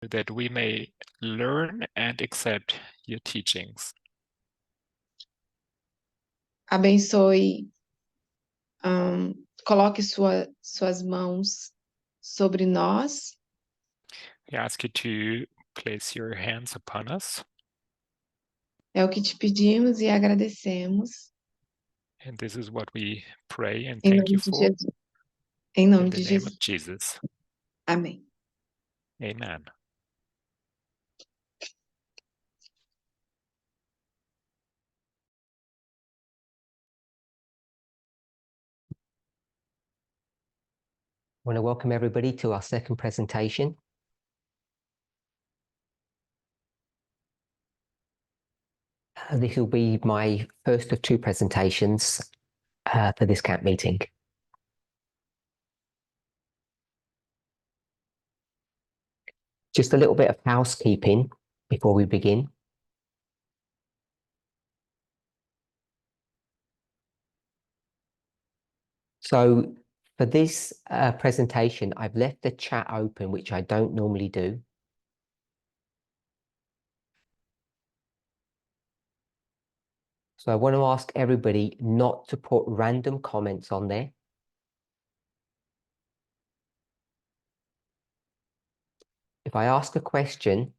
that we may learn and accept your teachings. Abençoe, coloque suas mãos sobre nós. We ask you to place your hands upon us. É o que te pedimos e agradecemos. And this is what we pray and Em thank nome you de for. Jesus. Em nome In de the name Jesus. of Jesus. Amém. Amen. I want to welcome everybody to our second presentation. This will be my first of two presentations for this camp meeting. Just a little bit of housekeeping before we begin. So for this presentation, I've left the chat open, which I don't normally do. So I want to ask everybody not to put random comments on there. If I ask a question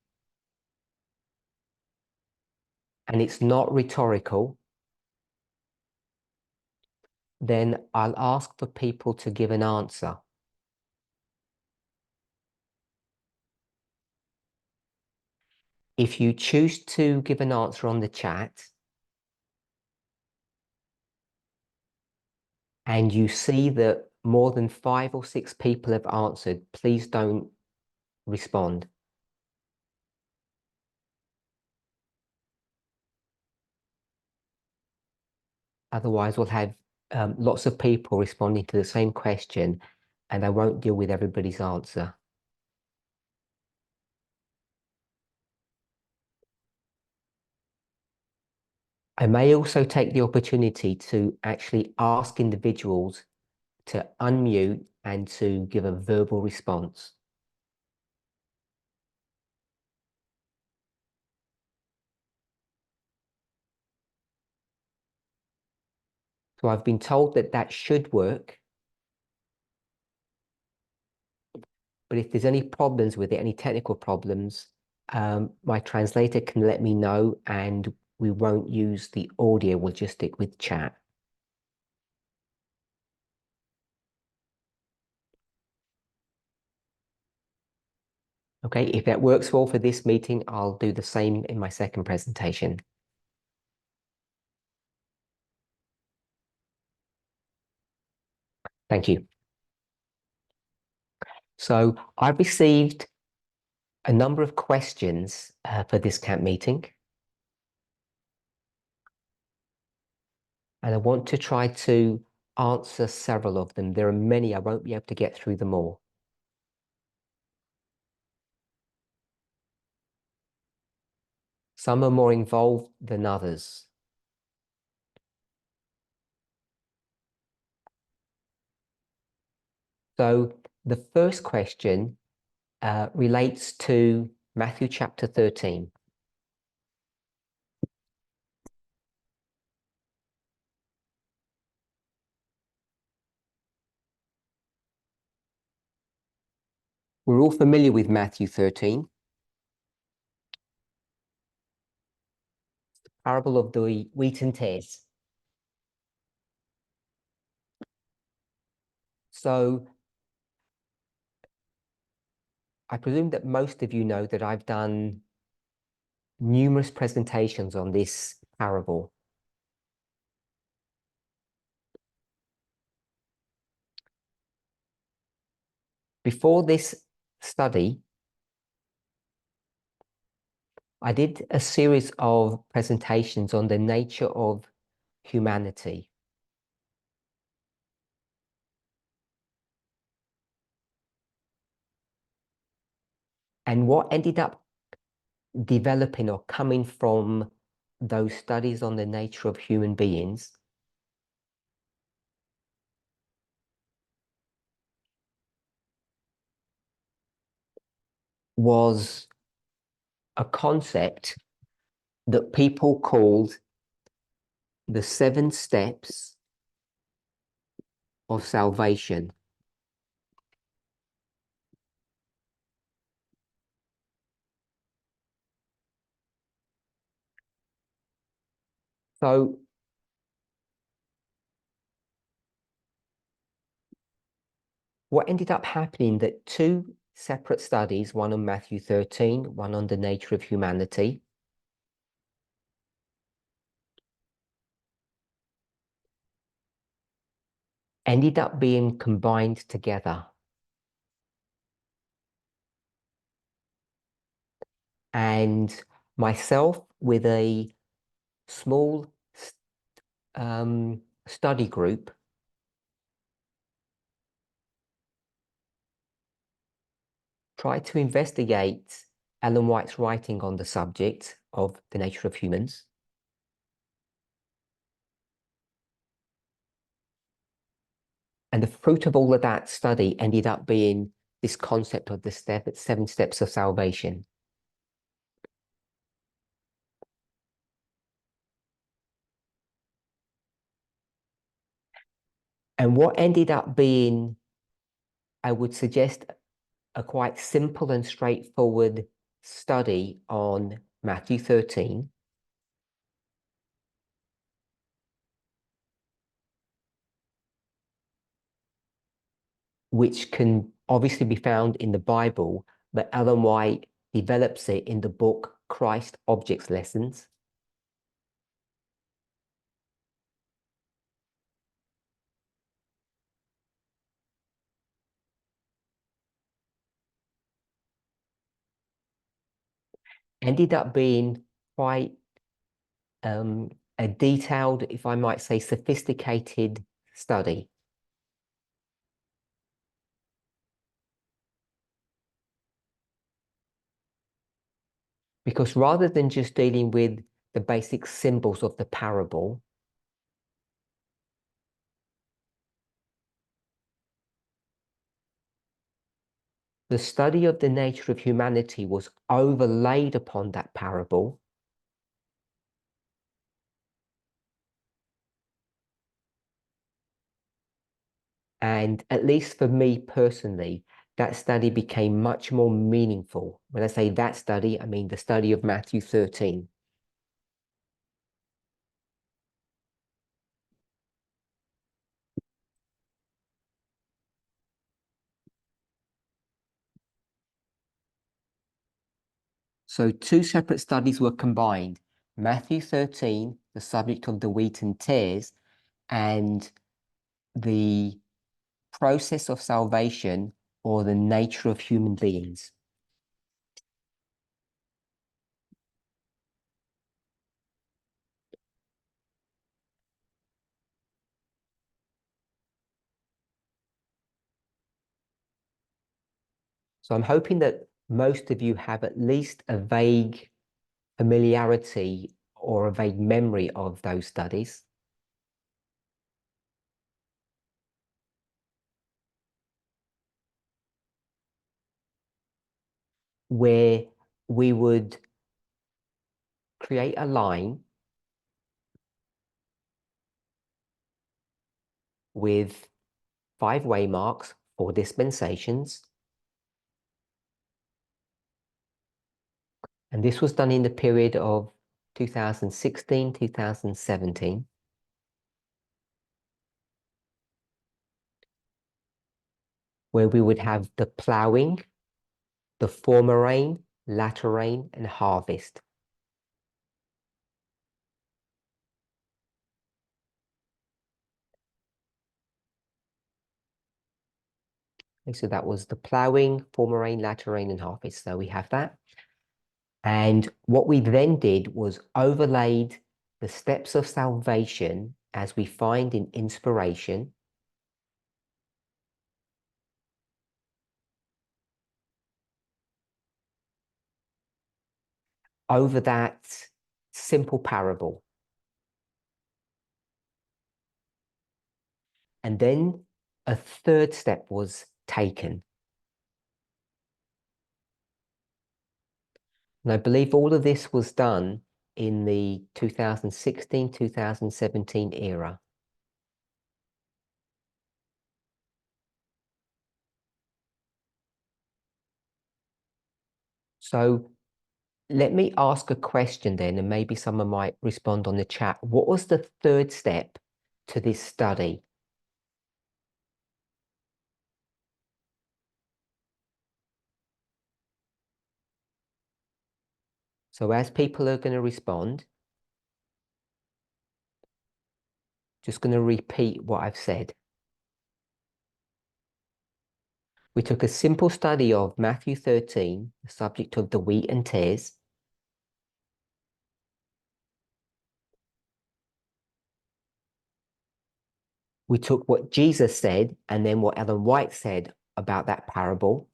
and it's not rhetorical, then I'll ask for people to give an answer. If you choose to give an answer on the chat and you see that more than 5 or 6 people have answered, please don't respond. Otherwise, we'll have lots of people responding to the same question and I won't deal with everybody's answer. I may also take the opportunity to actually ask individuals to unmute and to give a verbal response. So I've been told that that should work. But if there's any problems with it, any technical problems, my translator can let me know and we won't use the audio, we'll just stick with chat. Okay, if that works well for this meeting, I'll do the same in my second presentation. Thank you. So I've received a number of questions for this camp meeting. And I want to try to answer several of them. There are many, I won't be able to get through them all. Some are more involved than others. So the first question relates to Matthew chapter 13. We're all familiar with Matthew 13. The parable of the wheat and tares. So I presume that most of you know that I've done numerous presentations on this parable. Before this study, I did a series of presentations on the nature of humanity. And what ended up developing or coming from those studies on the nature of human beings was a concept that people called the 7 steps of salvation. So what ended up happening that 2 separate studies, one on Matthew 13, one on the nature of humanity, ended up being combined together. And myself, with a small study group, tried to investigate Ellen White's writing on the subject of the nature of humans. And the fruit of all of that study ended up being this concept of the 7 steps of salvation. And what ended up being, I would suggest, a quite simple and straightforward study on Matthew 13, which can obviously be found in the Bible, but Ellen White develops it in the book Christ Objects Lessons. Ended up being quite a detailed, if I might say, sophisticated study. Because rather than just dealing with the basic symbols of the parable, the study of the nature of humanity was overlaid upon that parable. And at least for me personally, that study became much more meaningful. When I say that study, I mean the study of Matthew 13. So 2 separate studies were combined. Matthew 13, the subject of the wheat and tares, and the process of salvation, or the nature of human beings. So I'm hoping that most of you have at least a vague familiarity or a vague memory of those studies. Where we would create a line with 5 waymarks for dispensations. And this was done in the period of 2016, 2017. Where we would have the ploughing, the former rain, latter rain, and harvest. Okay, so that was the ploughing, former rain, latter rain, and harvest. So we have that. And what we then did was overlaid the steps of salvation as we find in inspiration over that simple parable. And then a 3rd step was taken. And I believe all of this was done in the 2016, 2017 era. So let me ask a question then, and maybe someone might respond on the chat. What was the third step to this study? So as people are going to respond, just going to repeat what I've said. We took a simple study of Matthew 13, the subject of the wheat and tares. We took what Jesus said and then what Ellen White said about that parable.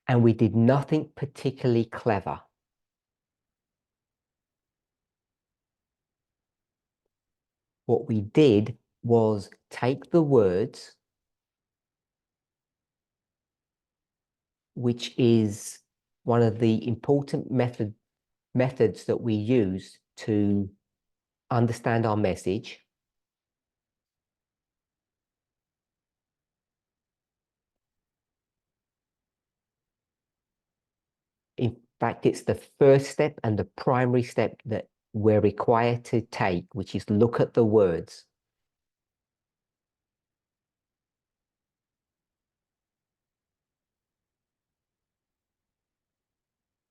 And we did nothing particularly clever. What we did was take the words, which is one of the important methods that we use to understand our message. In fact, it's the first step and the primary step that we're required to take, which is look at the words.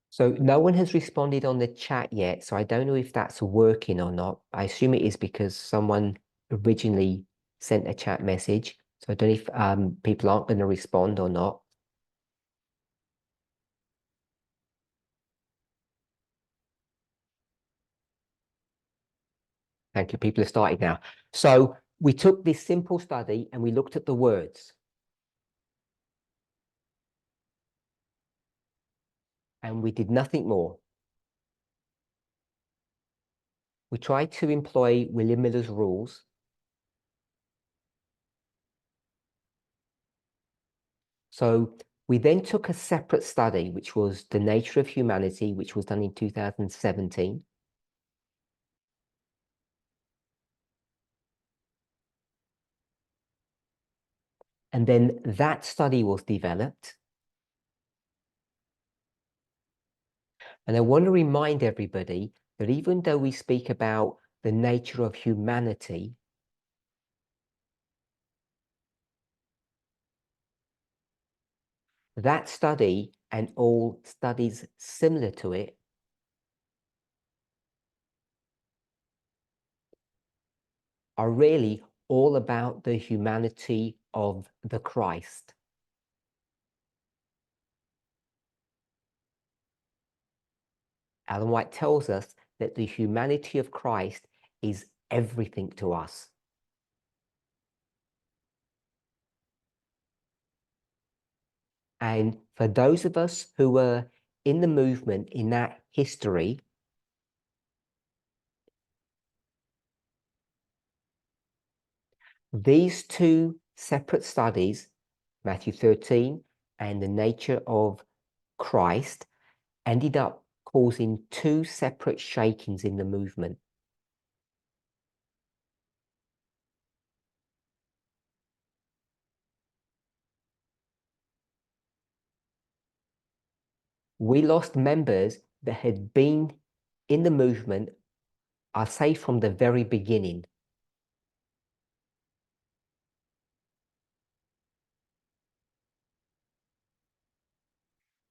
So no one has responded on the chat yet, so I don't know if that's working or not. I assume it is because someone originally sent a chat message. So I don't know if people aren't going to respond or not. Thank you. People have started now. So we took this simple study and we looked at the words. And we did nothing more. We tried to employ William Miller's rules. So we then took a separate study, which was The Nature of Humanity, which was done in 2017. And then that study was developed. And I want to remind everybody that even though we speak about the nature of humanity, that study and all studies similar to it are really all about the humanity of the Christ. Ellen White tells us that the humanity of Christ is everything to us. And for those of us who were in the movement in that history, these two separate studies, Matthew 13 and the nature of Christ, ended up causing two separate shakings in the movement. We lost members that had been in the movement, I'll say from the very beginning.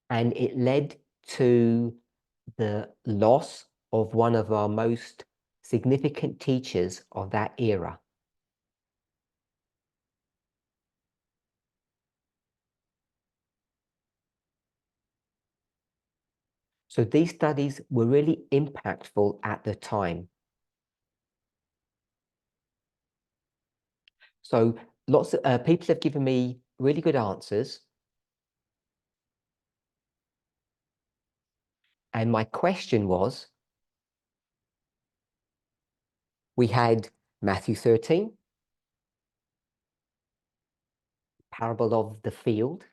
And it led to the loss of one of our most significant teachers of that era. So these studies were really impactful at the time. So lots of people have given me really good answers. And my question was, we had Matthew 13, parable of the field.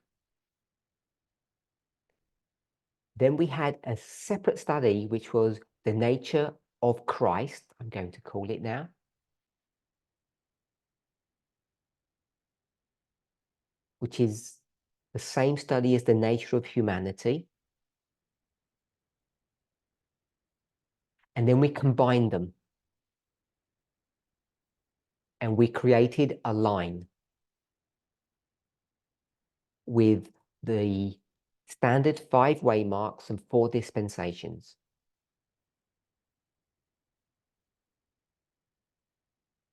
Then we had a separate study, which was the nature of Christ, I'm going to call it now. Which is the same study as the nature of humanity. And then we combined them. And we created a line with the standard 5 waymarks and 4 dispensations.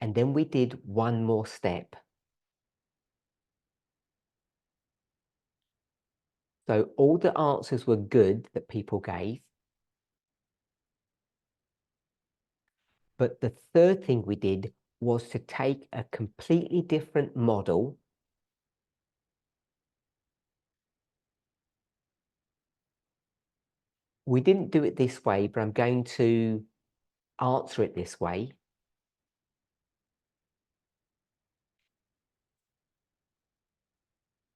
And then we did one more step. So all the answers were good that people gave. But the third thing we did was to take a completely different model we didn't do it this way, but I'm going to answer it this way.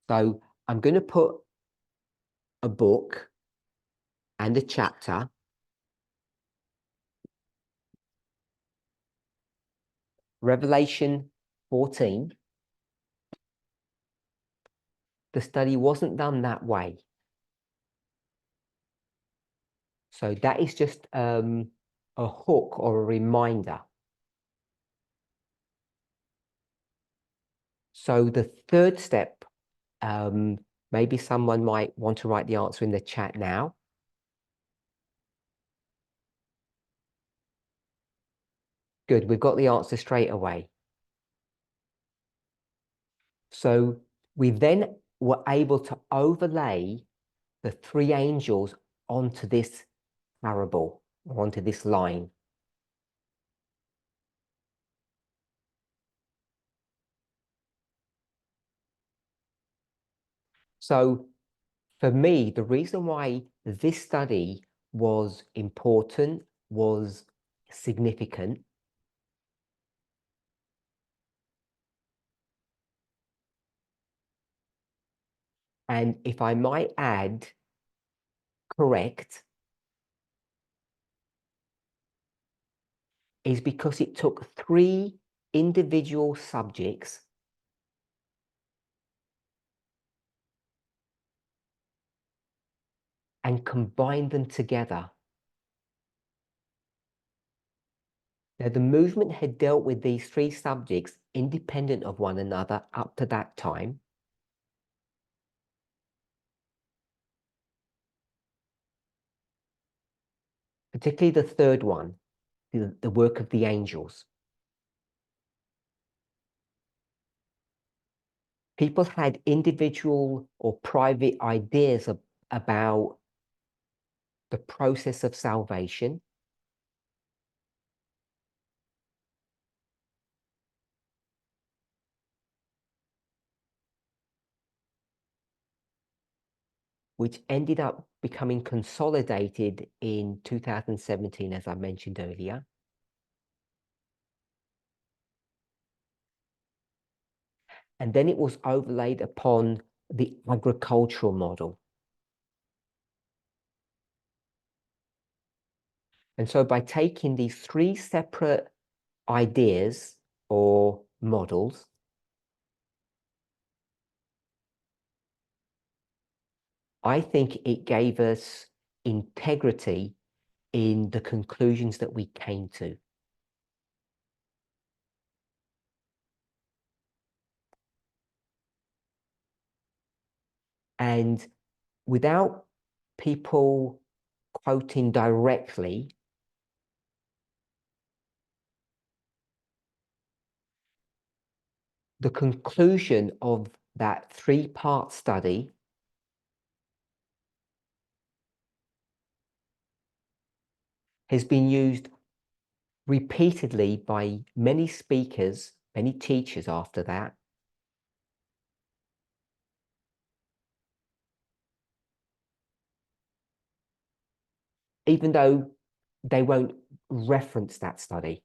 So I'm going to put a book and a chapter. Revelation 14. The study wasn't done that way. So that is just a hook or a reminder. So the third step, maybe someone might want to write the answer in the chat now. Good, we've got the answer straight away. So we then were able to overlay the 3 angels onto this parable, onto this line. So for me, the reason why this study was important, was significant, and if I might add, correct, is because it took 3 individual subjects and combined them together. Now, the movement had dealt with these 3 subjects independent of one another up to that time. Particularly the third one, the work of the angels. People had individual or private ideas about the process of salvation. Which ended up becoming consolidated in 2017, as I mentioned earlier. And then it was overlaid upon the agricultural model. And so by taking these 3 separate ideas or models, I think it gave us integrity in the conclusions that we came to. And without people quoting directly, the conclusion of that 3-part study has been used repeatedly by many speakers, many teachers after that. Even though they won't reference that study.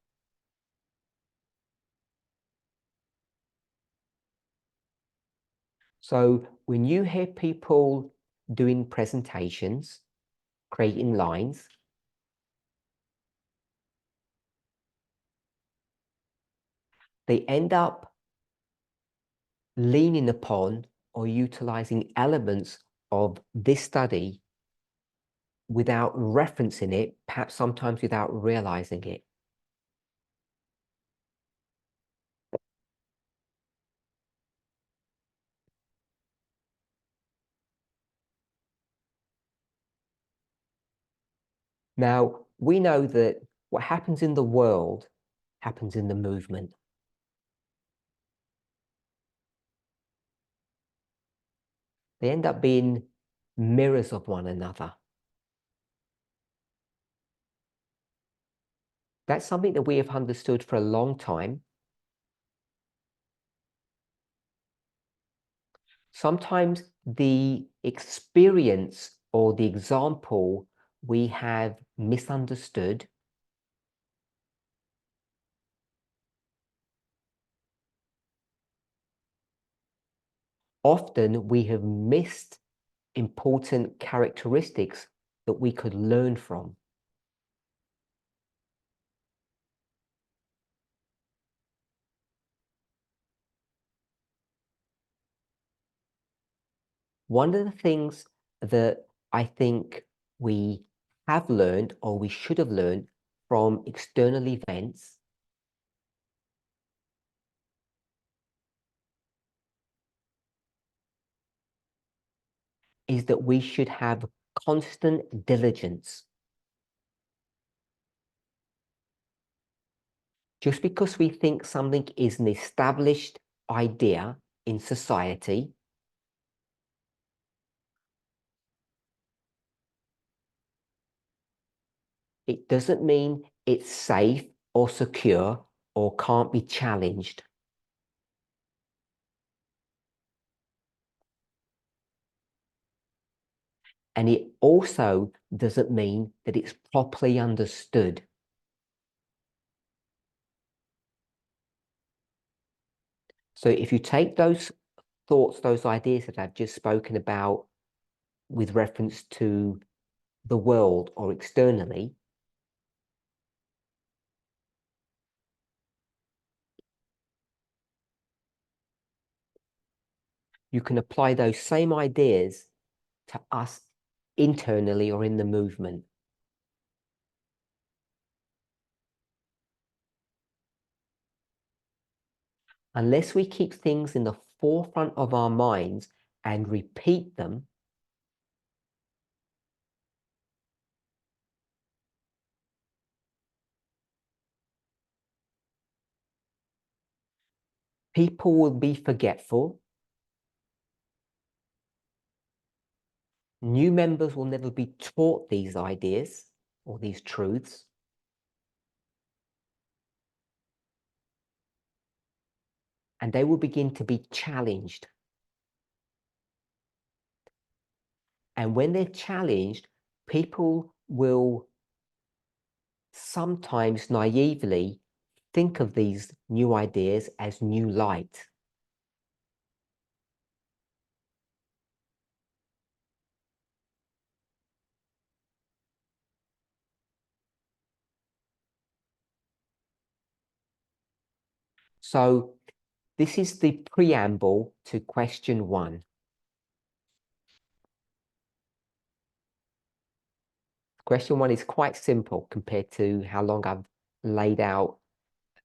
So when you hear people doing presentations, creating lines, they end up leaning upon or utilizing elements of this study without referencing it, perhaps sometimes without realizing it. Now, we know that what happens in the world happens in the movement. They end up being mirrors of one another. That's something that we have understood for a long time. Sometimes the experience or the example we have misunderstood. Often we have missed important characteristics that we could learn from. One of the things that I think we have learned or we should have learned from external events is that we should have constant diligence. Just because we think something is an established idea in society, it doesn't mean it's safe or secure or can't be challenged. And it also doesn't mean that it's properly understood. So if you take those thoughts, those ideas that I've just spoken about with reference to the world or externally, you can apply those same ideas to us internally or in the movement. Unless we keep things in the forefront of our minds and repeat them, people will be forgetful. New members will never be taught these ideas or these truths. And they will begin to be challenged. And when they're challenged, people will sometimes naively think of these new ideas as new light. So this is the preamble to question 1. Question 1 is quite simple compared to how long I've laid out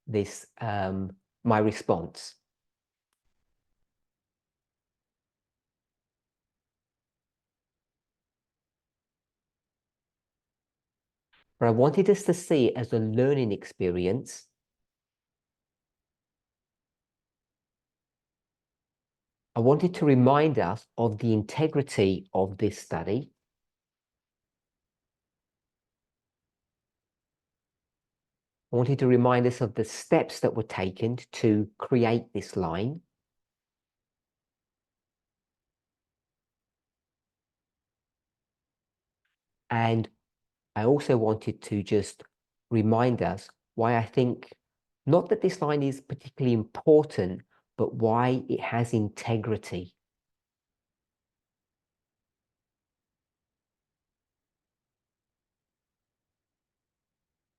this, my response. But I wanted us to see it as a learning experience. I wanted to remind us of the integrity of this study. I wanted to remind us of the steps that were taken to create this line. And I also wanted to just remind us why I think, not that this line is particularly important, but why it has integrity.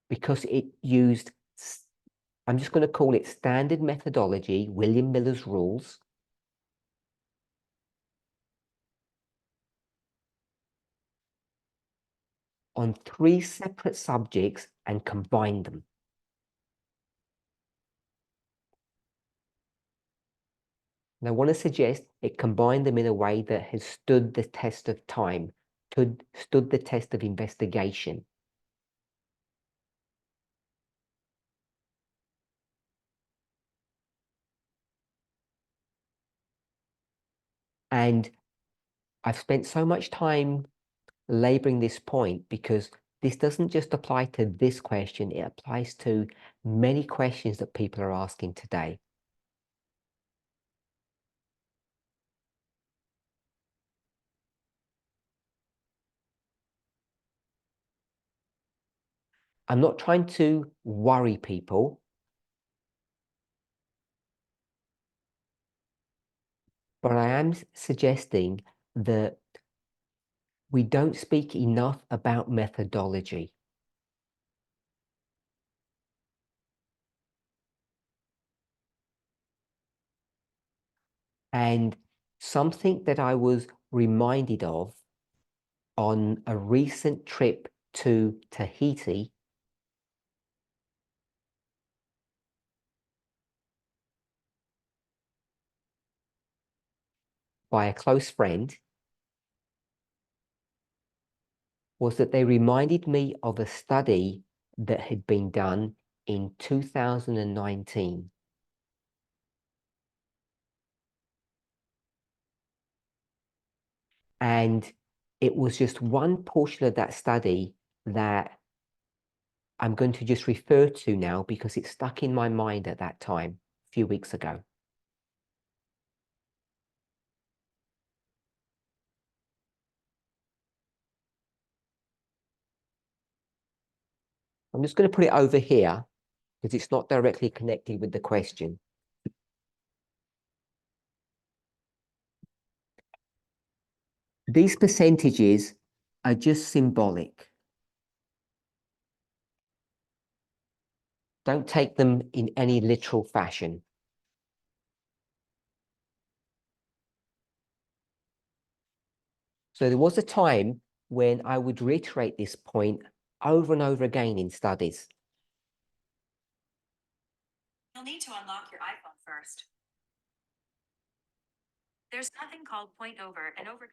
because it used, I'm just going to call it standard methodology, William Miller's rules, on 3 separate subjects and combined them. And I want to suggest it combined them in a way that has stood the test of time, stood the test of investigation. And I've spent so much time laboring this point because this doesn't just apply to this question, it applies to many questions that people are asking today. I'm not trying to worry people, but I am suggesting that we don't speak enough about methodology. And something that I was reminded of on a recent trip to Tahiti by a close friend was that they reminded me of a study that had been done in 2019. And it was just one portion of that study that I'm going to just refer to now because it stuck in my mind at that time, a few weeks ago. I'm just going to put it over here because it's not directly connected with the question. These percentages are just symbolic. Don't take them in any literal fashion. So there was a time when I would reiterate this point over and over again in studies. You'll need to unlock your iPhone first. There's nothing called point over and over.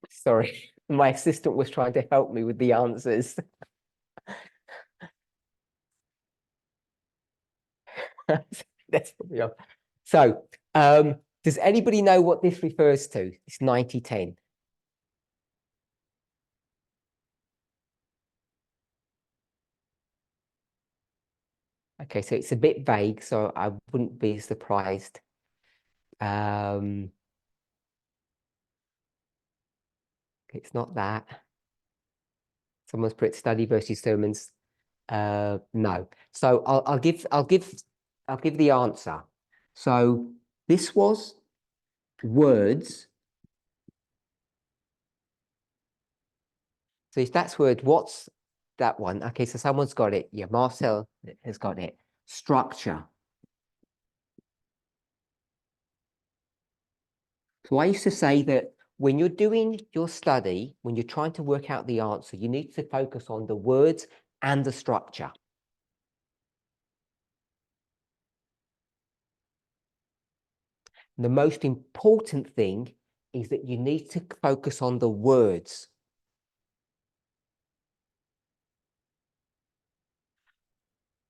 Sorry, my assistant was trying to help me with the answers. That's probably off. So, does anybody know what this refers to? It's 90-10. Okay, so it's a bit vague, so I wouldn't be surprised. It's not that. Someone's put study versus sermons. No. So I'll give the answer. So this was words. So if that's word, what's that one? Okay, so someone's got it. Yeah, Marcel has got it. Structure. So I used to say that when you're doing your study, when you're trying to work out the answer, you need to focus on the words and the structure. The most important thing is that you need to focus on the words.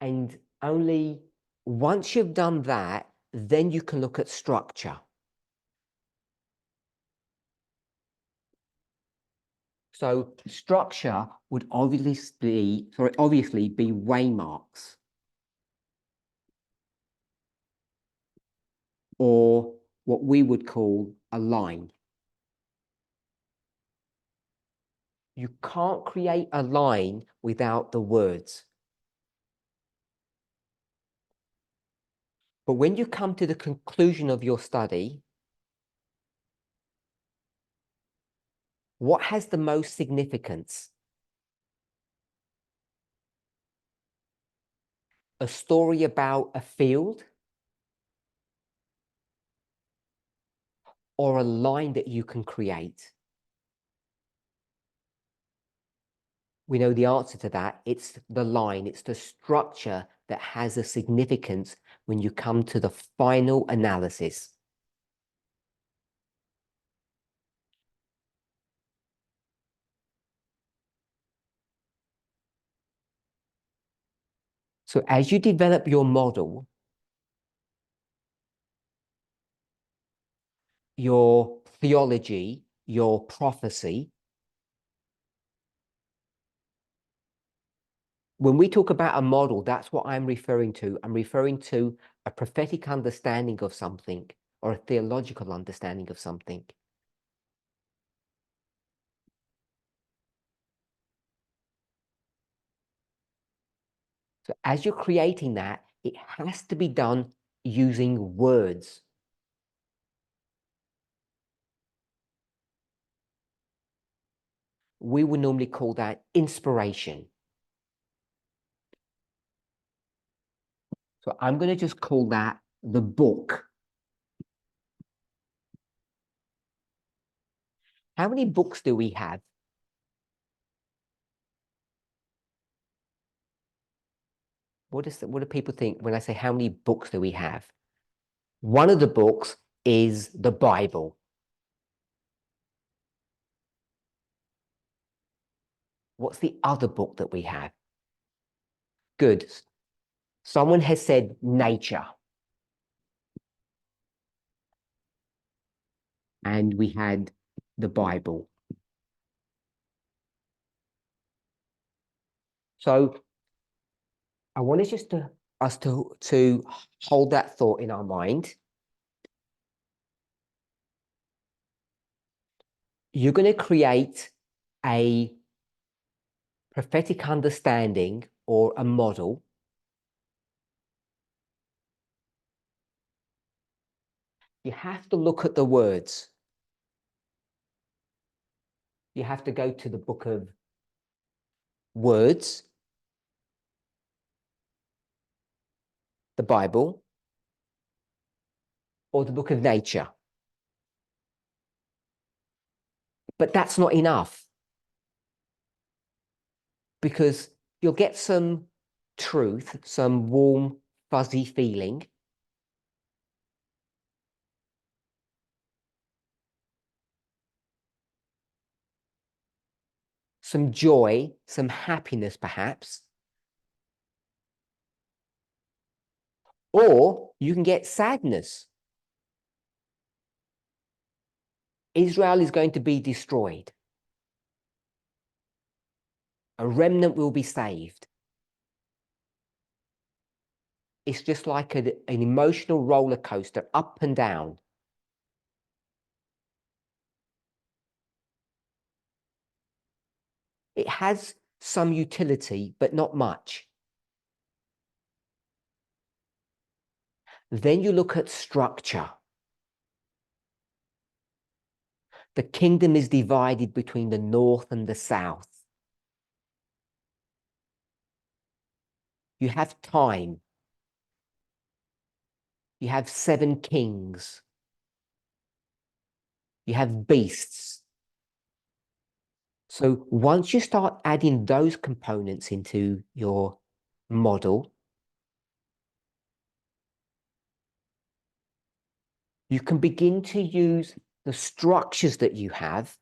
And only once you've done that, then you can look at structure. So structure would obviously be waymarks or what we would call a line. You can't create a line without the words. But when you come to the conclusion of your study, what has the most significance? a story about a field, or a line that you can create? We know the answer to that. It's the line. It's the structure that has a significance when you come to the final analysis. So as you develop your model, your theology, your prophecy, when we talk about a model, that's what I'm referring to. I'm referring to a prophetic understanding of something or a theological understanding of something. So as you're creating that, it has to be done using words. We would normally call that inspiration. So I'm going to just call that the book. How many books do we have? What do people think when I say how many books do we have? One of the books is the Bible. What's the other book that we have? Good. Someone has said nature. And we had the Bible. So I want us to hold that thought in our mind. You're going to create a prophetic understanding or a model. You have to look at the words. You have to go to the book of words, the Bible, or the book of nature. But that's not enough, because you'll get some truth, some warm, fuzzy feeling. Some joy, some happiness, perhaps. Or you can get sadness. Israel is going to be destroyed. A remnant will be saved. It's just like an emotional roller coaster, up and down. It has some utility, but not much. Then you look at structure. The kingdom is divided between the north and the south. You have time. You have 7 kings. You have beasts. So once you start adding those components into your model, you can begin to use the structures that you have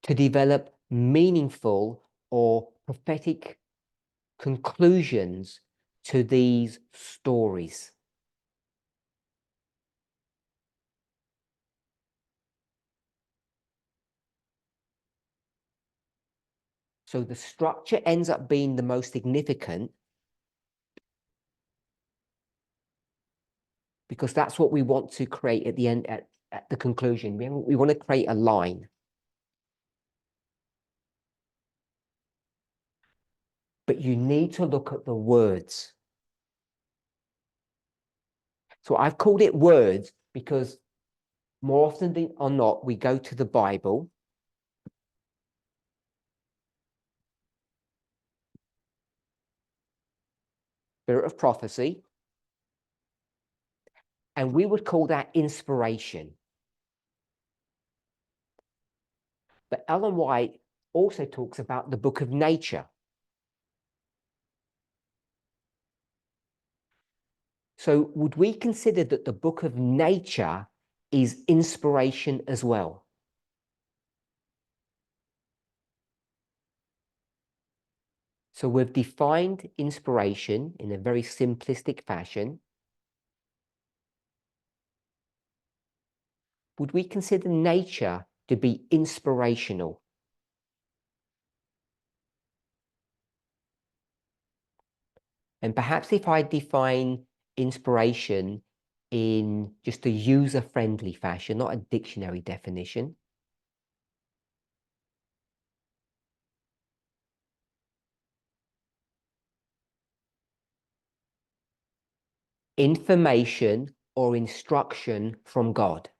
to develop meaningful or prophetic conclusions to these stories. So the structure ends up being the most significant, because that's what we want to create at the end, at the conclusion. We want to create a line. But you need to look at the words. So I've called it words because more often than or not, we go to the Bible. spirit of prophecy, and we would call that inspiration. But Ellen White also talks about the book of nature. So would we consider that the book of nature is inspiration as well? So we've defined inspiration in a very simplistic fashion. Would we consider nature to be inspirational? And perhaps if I define inspiration in just a user-friendly fashion, not a dictionary definition, information or instruction from God.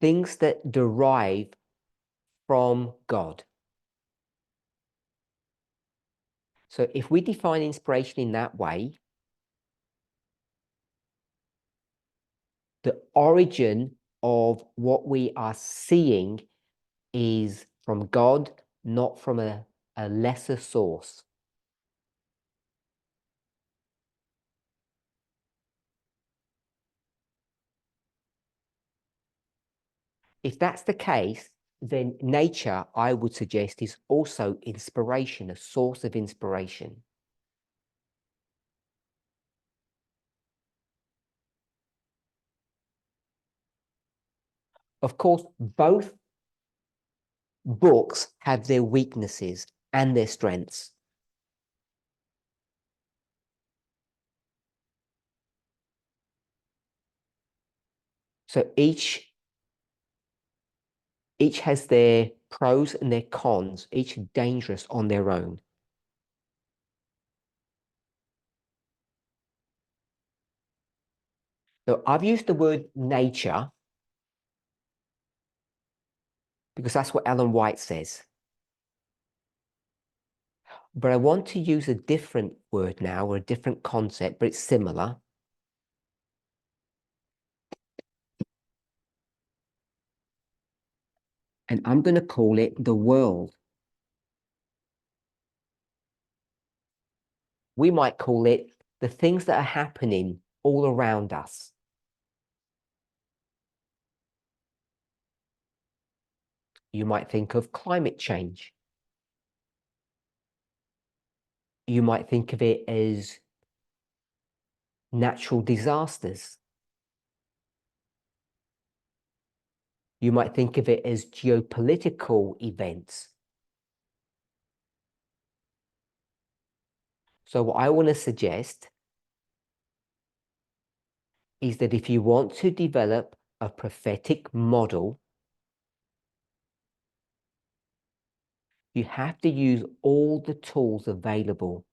Things that derive from God. So if we define inspiration in that way, the origin of what we are seeing is from God, not from a lesser source. If that's the case, then nature, I would suggest, is also inspiration, a source of inspiration. Of course, both books have their weaknesses and their strengths. So each has their pros and their cons, each dangerous on their own. So I've used the word nature because that's what Ellen White says. But I want to use a different word now, or a different concept, but it's similar. And I'm going to call it the world. We might call it the things that are happening all around us. You might think of climate change. You might think of it as natural disasters. You might think of it as geopolitical events. So what I want to suggest is that if you want to develop a prophetic model, you have to use all the tools available,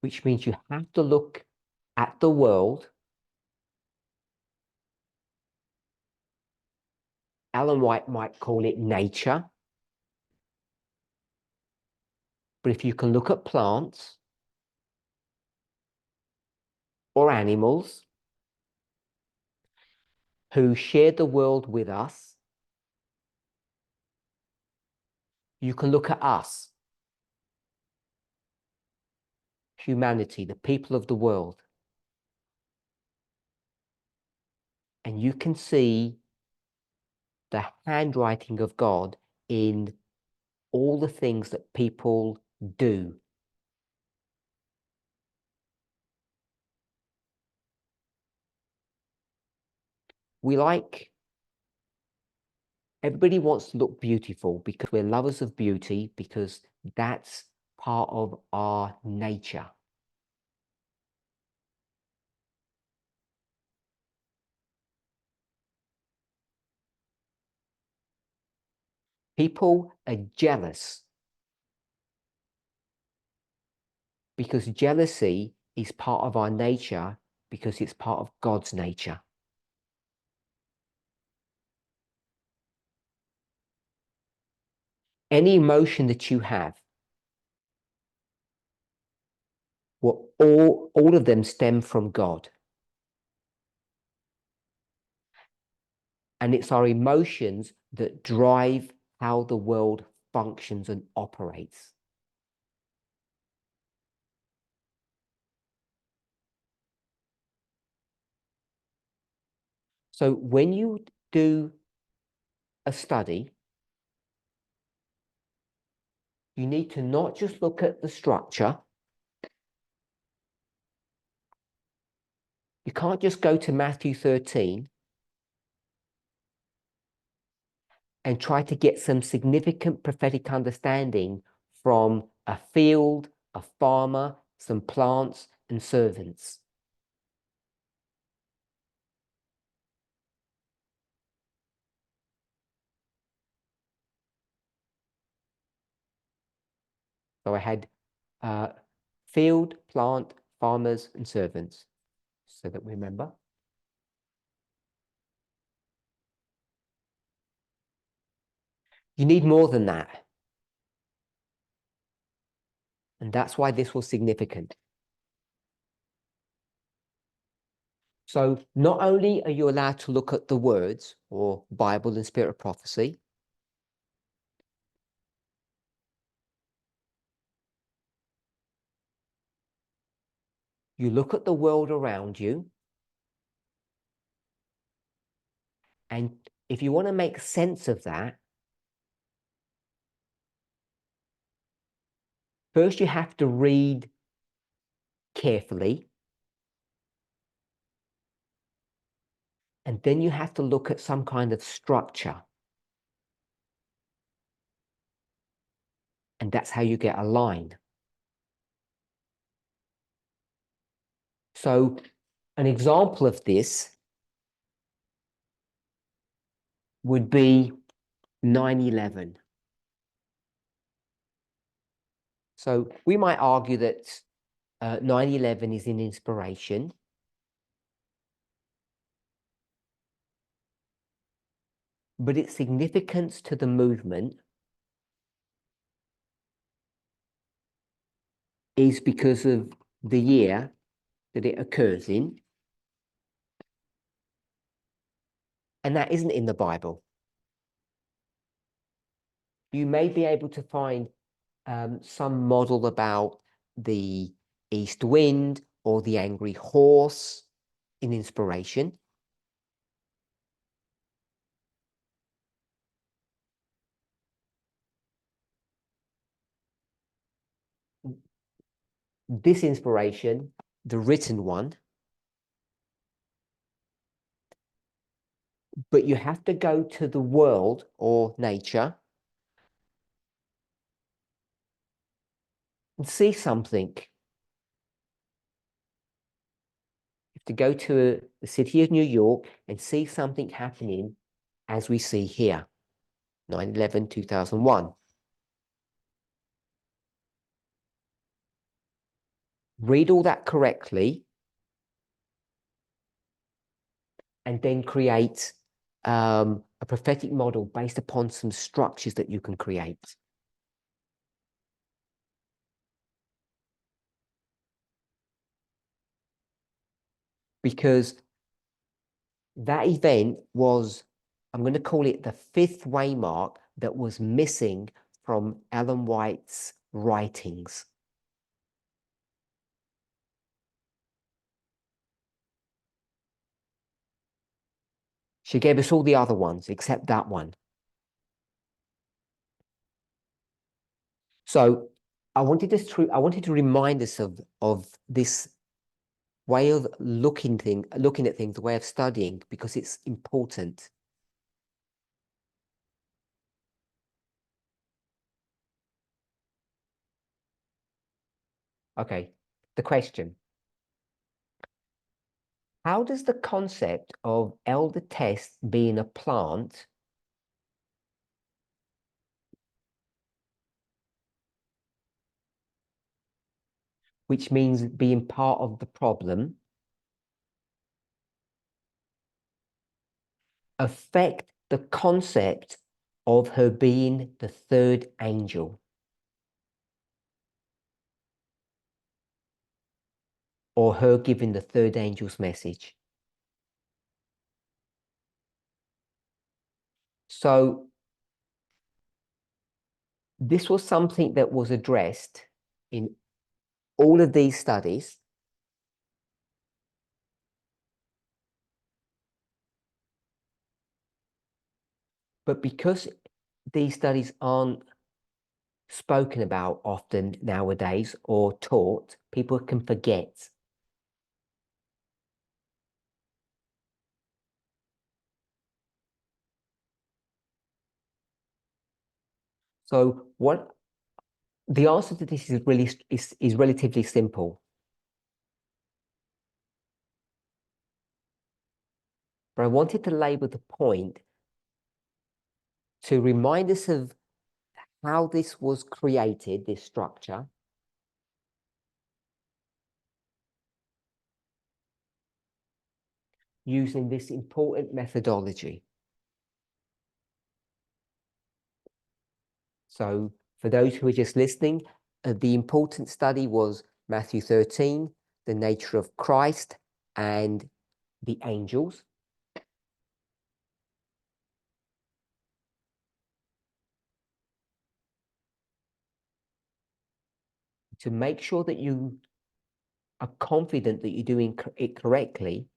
which means you have to look at the world. Ellen White might call it nature. But if you can look at plants or animals who share the world with us, you can look at us, humanity, the people of the world, and you can see the handwriting of God in all the things that people do. Everybody wants to look beautiful because we're lovers of beauty, because that's part of our nature. People are jealous because jealousy is part of our nature, because it's part of God's nature. any emotion that you have, all of them stem from God. And it's our emotions that drive how the world functions and operates. So when you do a study, you need to not just look at the structure. You can't just go to Matthew 13 and try to get some significant prophetic understanding from a field, a farmer, some plants and servants. So I had field, plant, farmers and servants, so that we remember. You need more than that. And that's why this was significant. So not only are you allowed to look at the words or Bible and spirit of prophecy, you look at the world around you, and if you want to make sense of that, first you have to read carefully, and then you have to look at some kind of structure. And that's how you get a line. So an example of this would be 9/11. So we might argue that 9/11 is an inspiration. But its significance to the movement is because of the year that it occurs in. And that isn't in the Bible. You may be able to find some model about the east wind or the angry horse in inspiration. This inspiration, the written one, but you have to go to the world or nature and see something. You have to go to the city of New York and see something happening as we see here, 9/11, 2001. Read all that correctly, and then create a prophetic model based upon some structures that you can create. Because that event was, I'm going to call it the fifth waymark that was missing from Ellen White's writings. She gave us all the other ones except that one. So I wanted to remind us of this way of looking at things, the way of studying, because it's important. Okay, the question. How does the concept of elder test being a plant which means being part of the problem, affect the concept of her being the third angel, or her giving the third angel's message. So this was something that was addressed in all of these studies. But because these studies aren't spoken about often nowadays or taught, people can forget. So what the answer to this is really is relatively simple. But I wanted to label the point to remind us of how this was created, this structure, using this important methodology. So for those who are just listening, the important study was Matthew 13, the nature of Christ and the angels. To make sure that you are confident that you're doing it correctly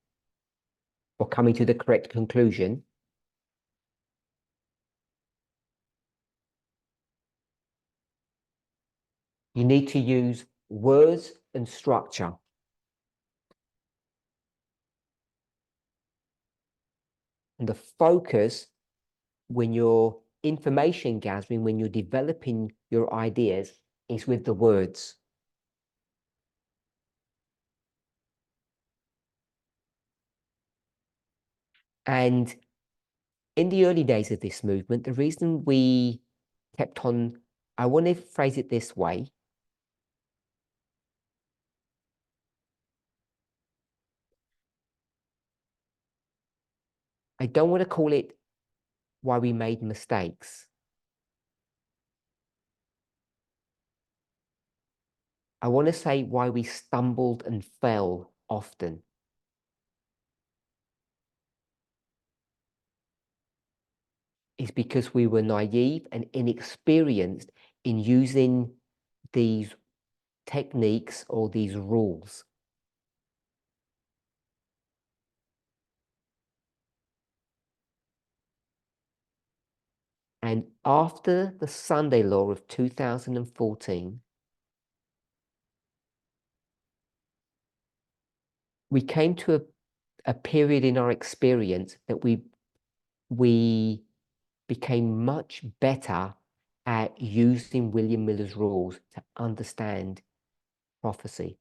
or coming to the correct conclusion, you need to use words and structure. And the focus when you're information gathering, when you're developing your ideas, is with the words. And in the early days of this movement, the reason we kept on, I want to phrase it this way. I don't want to call it why we made mistakes. I want to say why we stumbled and fell often. Is because we were naive and inexperienced in using these techniques or these rules. And after the Sunday Law of 2014, we came to a period in our experience that we became much better at using William Miller's rules to understand prophecy.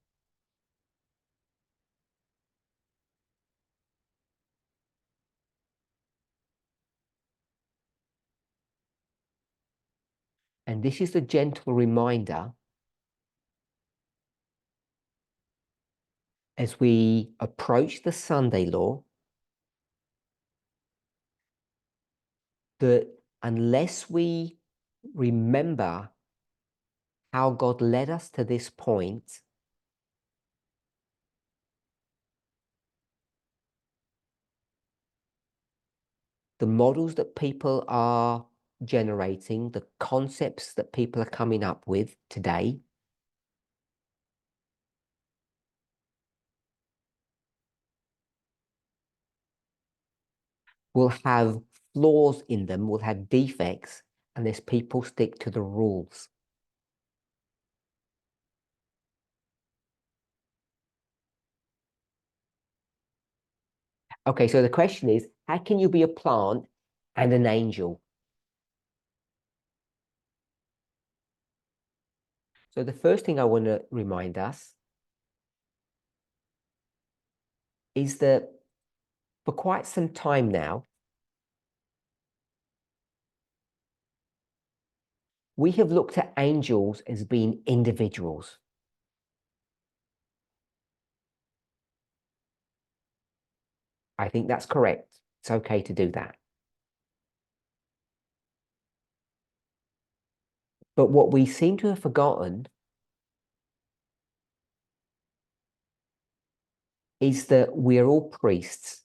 And this is a gentle reminder as we approach the Sunday Law that unless we remember how God led us to this point, the models that people are generating, the concepts that people are coming up with today, will have flaws in them, will have defects, unless people stick to the rules. Okay, so the question is, how can you be a plant and an angel? So the first thing I want to remind us is that for quite some time now, we have looked at angels as being individuals. I think that's correct. It's okay to do that. But what we seem to have forgotten is that we're all priests.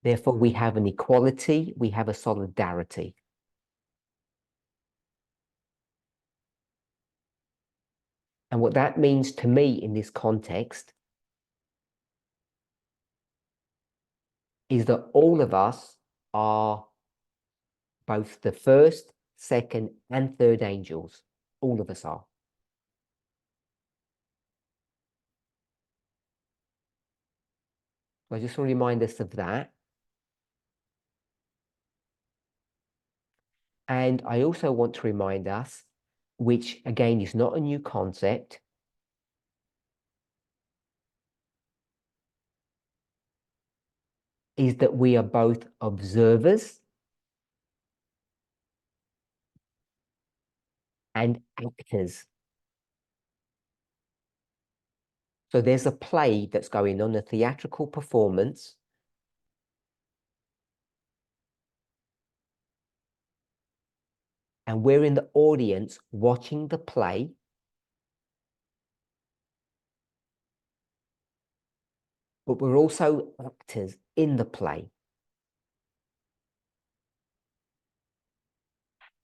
Therefore, we have an equality, we have a solidarity. And what that means to me in this context is that all of us are both the first, second, and third angels. All of us are. So I just want to remind us of that. And I also want to remind us, which again is not a new concept, is that we are both observers and actors. So there's a play that's going on, a theatrical performance. And we're in the audience watching the play. But we're also actors in the play.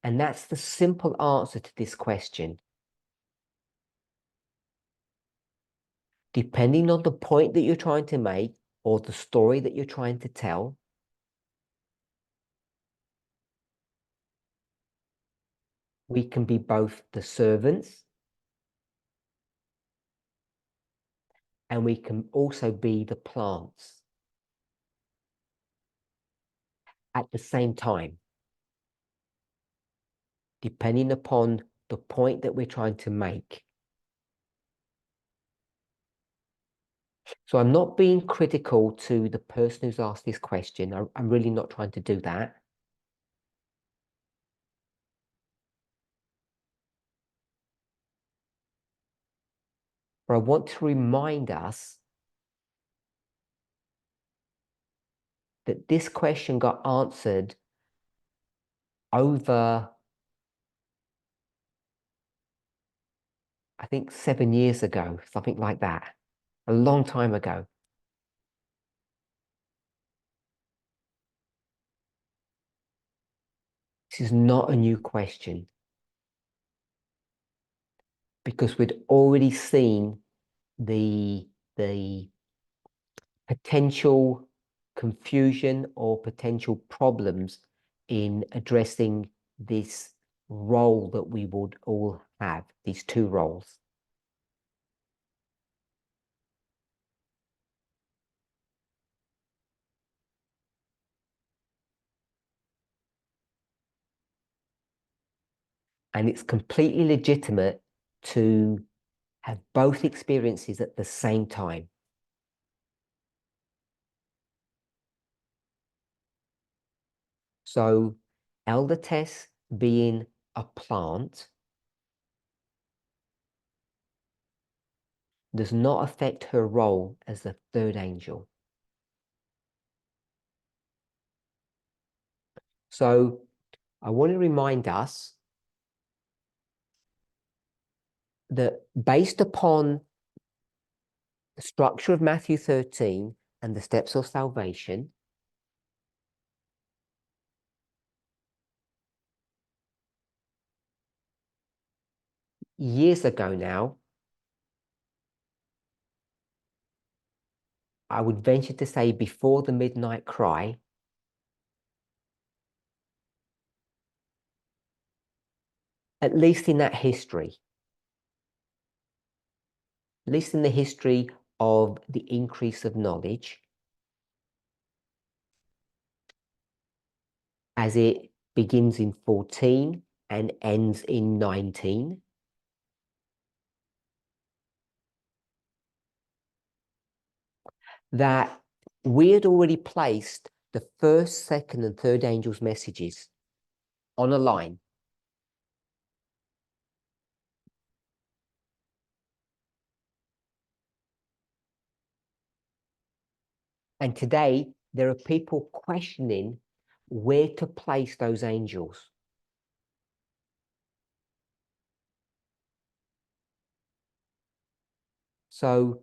And that's the simple answer to this question. Depending on the point that you're trying to make or the story that you're trying to tell, we can be both the servants and we can also be the plants at the same time, depending upon the point that we're trying to make. So I'm not being critical to the person who's asked this question. I'm really not trying to do that. But I want to remind us that this question got answered over, I think, 7 years ago, something like that, a long time ago. This is not a new question because we'd already seen the potential confusion or potential problems in addressing this role that we would all have, these two roles. And it's completely legitimate to have both experiences at the same time. So Elder Tess being a plant does not affect her role as the third angel. So I want to remind us that based upon the structure of Matthew 13 and the steps of salvation, years ago now, I would venture to say before the midnight cry, at least in that history, at least in the history of the increase of knowledge, as it begins in 14 and ends in 19, that we had already placed the first, second, and third angels' messages on a line. And today, there are people questioning where to place those angels. So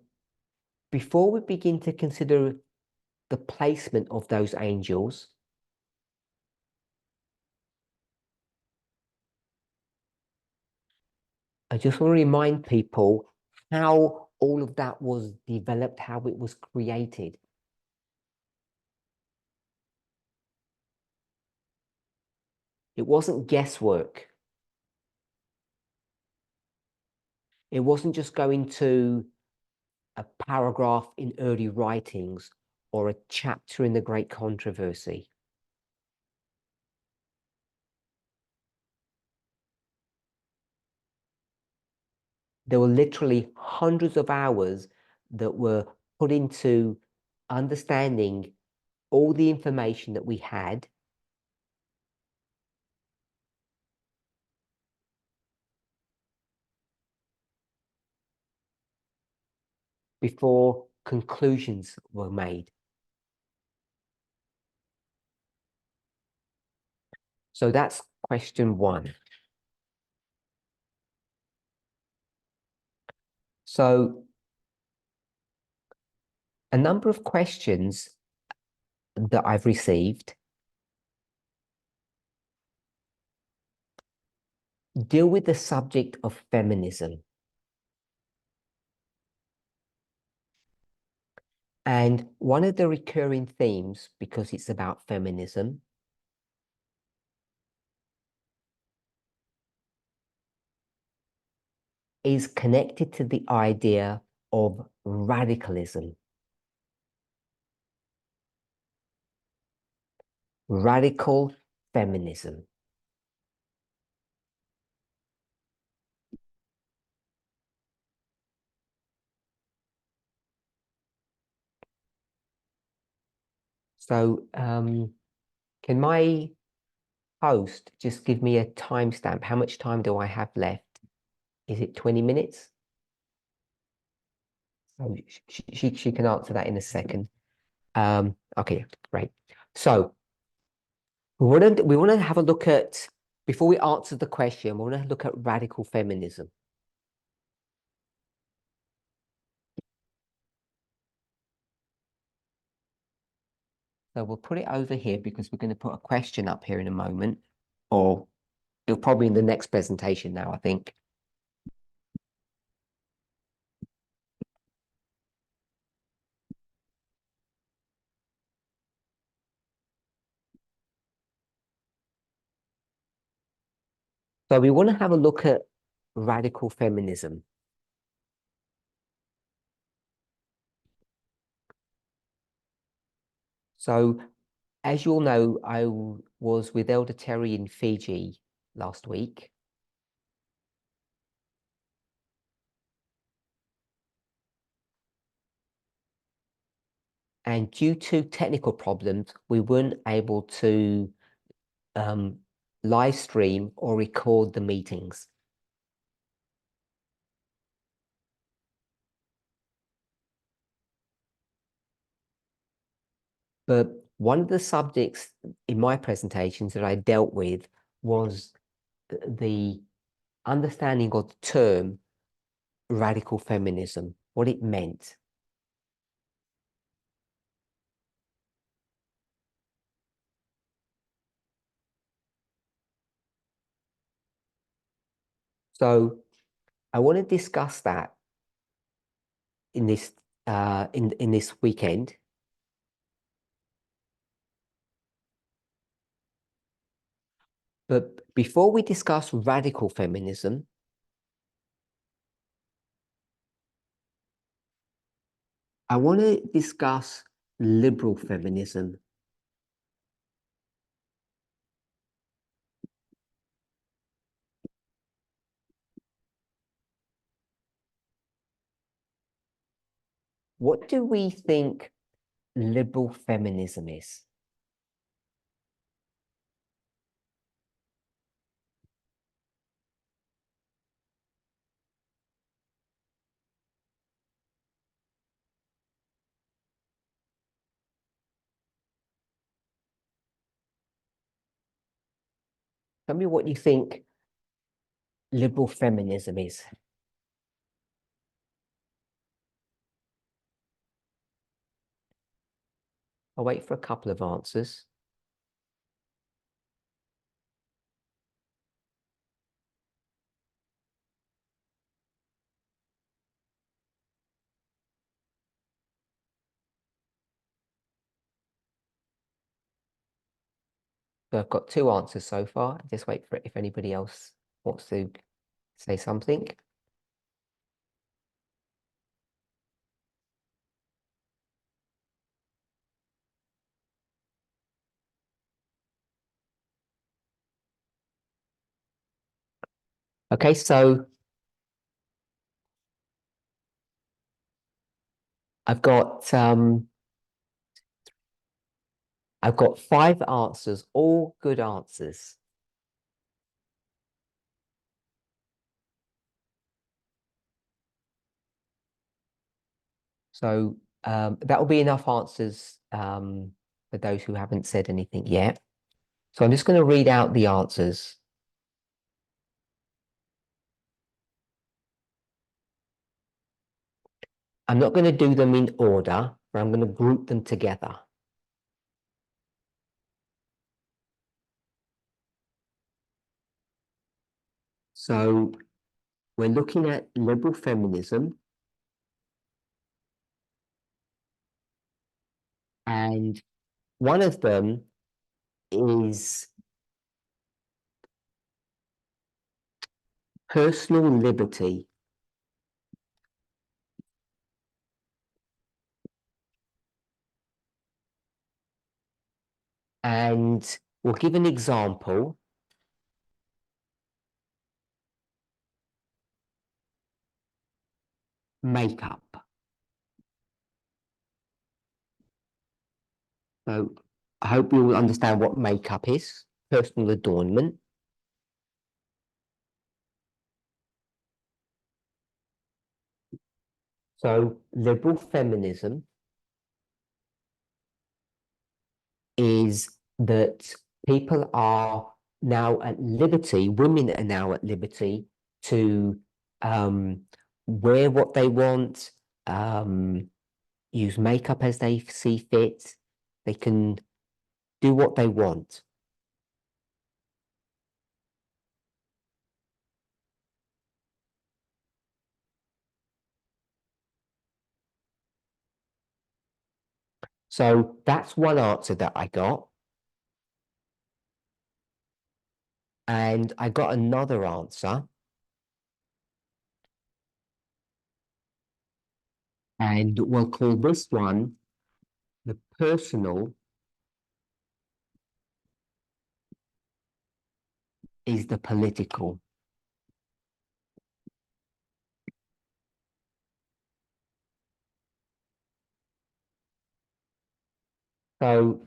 before we begin to consider the placement of those angels, I just want to remind people how all of that was developed, how it was created. It wasn't guesswork. It wasn't just going to a paragraph in early writings or a chapter in the Great Controversy. There were literally hundreds of hours that were put into understanding all the information that we had before conclusions were made. So that's question one. So a number of questions that I've received deal with the subject of feminism. And one of the recurring themes, because it's about feminism, is connected to the idea of radicalism. Radical feminism. So can my host just give me a timestamp? How much time do I have left? Is it 20 minutes? Oh, she can answer that in a second. Okay, great. So we want to have a look at, before we answer the question, we want to look at radical feminism. So we'll put it over here because we're going to put a question up here in a moment, or it'll probably in the next presentation now, I think. So we want to have a look at radical feminism. So as you all know, I was with Elder Terry in Fiji last week. And due to technical problems, we weren't able to live stream or record the meetings. But one of the subjects in my presentations that I dealt with was the understanding of the term radical feminism, what it meant. So I want to discuss that in this in this weekend. But before we discuss radical feminism, I want to discuss liberal feminism. What do we think liberal feminism is? Tell me what you think liberal feminism is. I'll wait for a couple of answers. So I've got 2 answers so far. Just wait for it if anybody else wants to say something. Okay, so I've got 5 answers, all good answers. So that will be enough answers for those who haven't said anything yet. So I'm just going to read out the answers. I'm not going to do them in order, but I'm going to group them together. So we're looking at liberal feminism, and one of them is personal liberty. And we'll give an example. Makeup. So I hope you all understand what makeup is, personal adornment. So liberal feminism is that people are now at liberty, women are now at liberty to wear what they want, use makeup as they see fit. They can do what they want. So that's one answer that I got. And I got another answer. And we'll call this one the personal is the political. So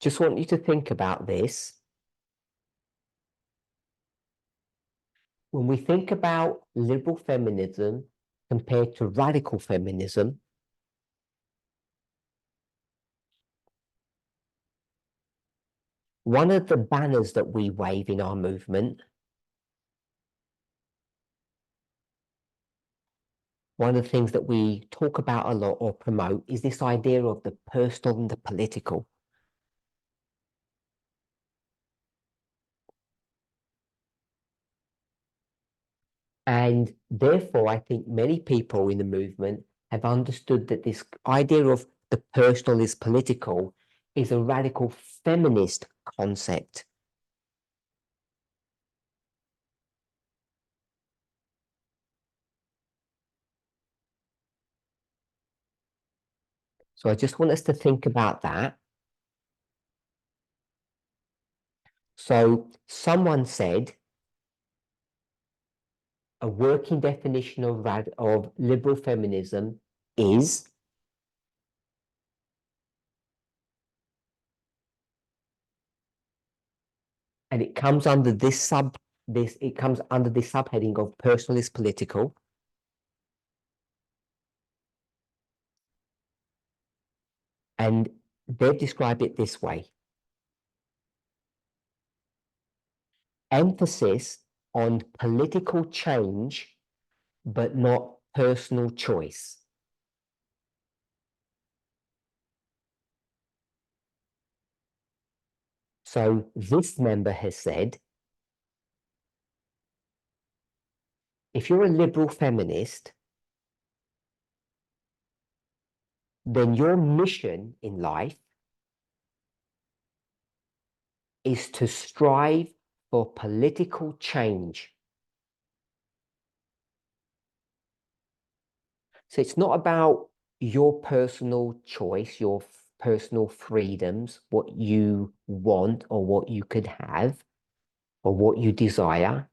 just want you to think about this. When we think about liberal feminism compared to radical feminism, one of the banners that we wave in our movement, one of the things that we talk about a lot or promote is this idea of the personal and the political. And therefore, I think many people in the movement have understood that this idea of the personal is political is a radical feminist concept. So I just want us to think about that. So someone said a working definition of liberal feminism is and it comes under this subheading of personal is political. And they've described it this way. Emphasis on political change, but not personal choice. So this member has said, if you're a liberal feminist, then your mission in life is to strive for political change. So it's not about your personal choice, your personal freedoms, what you want or what you could have or what you desire.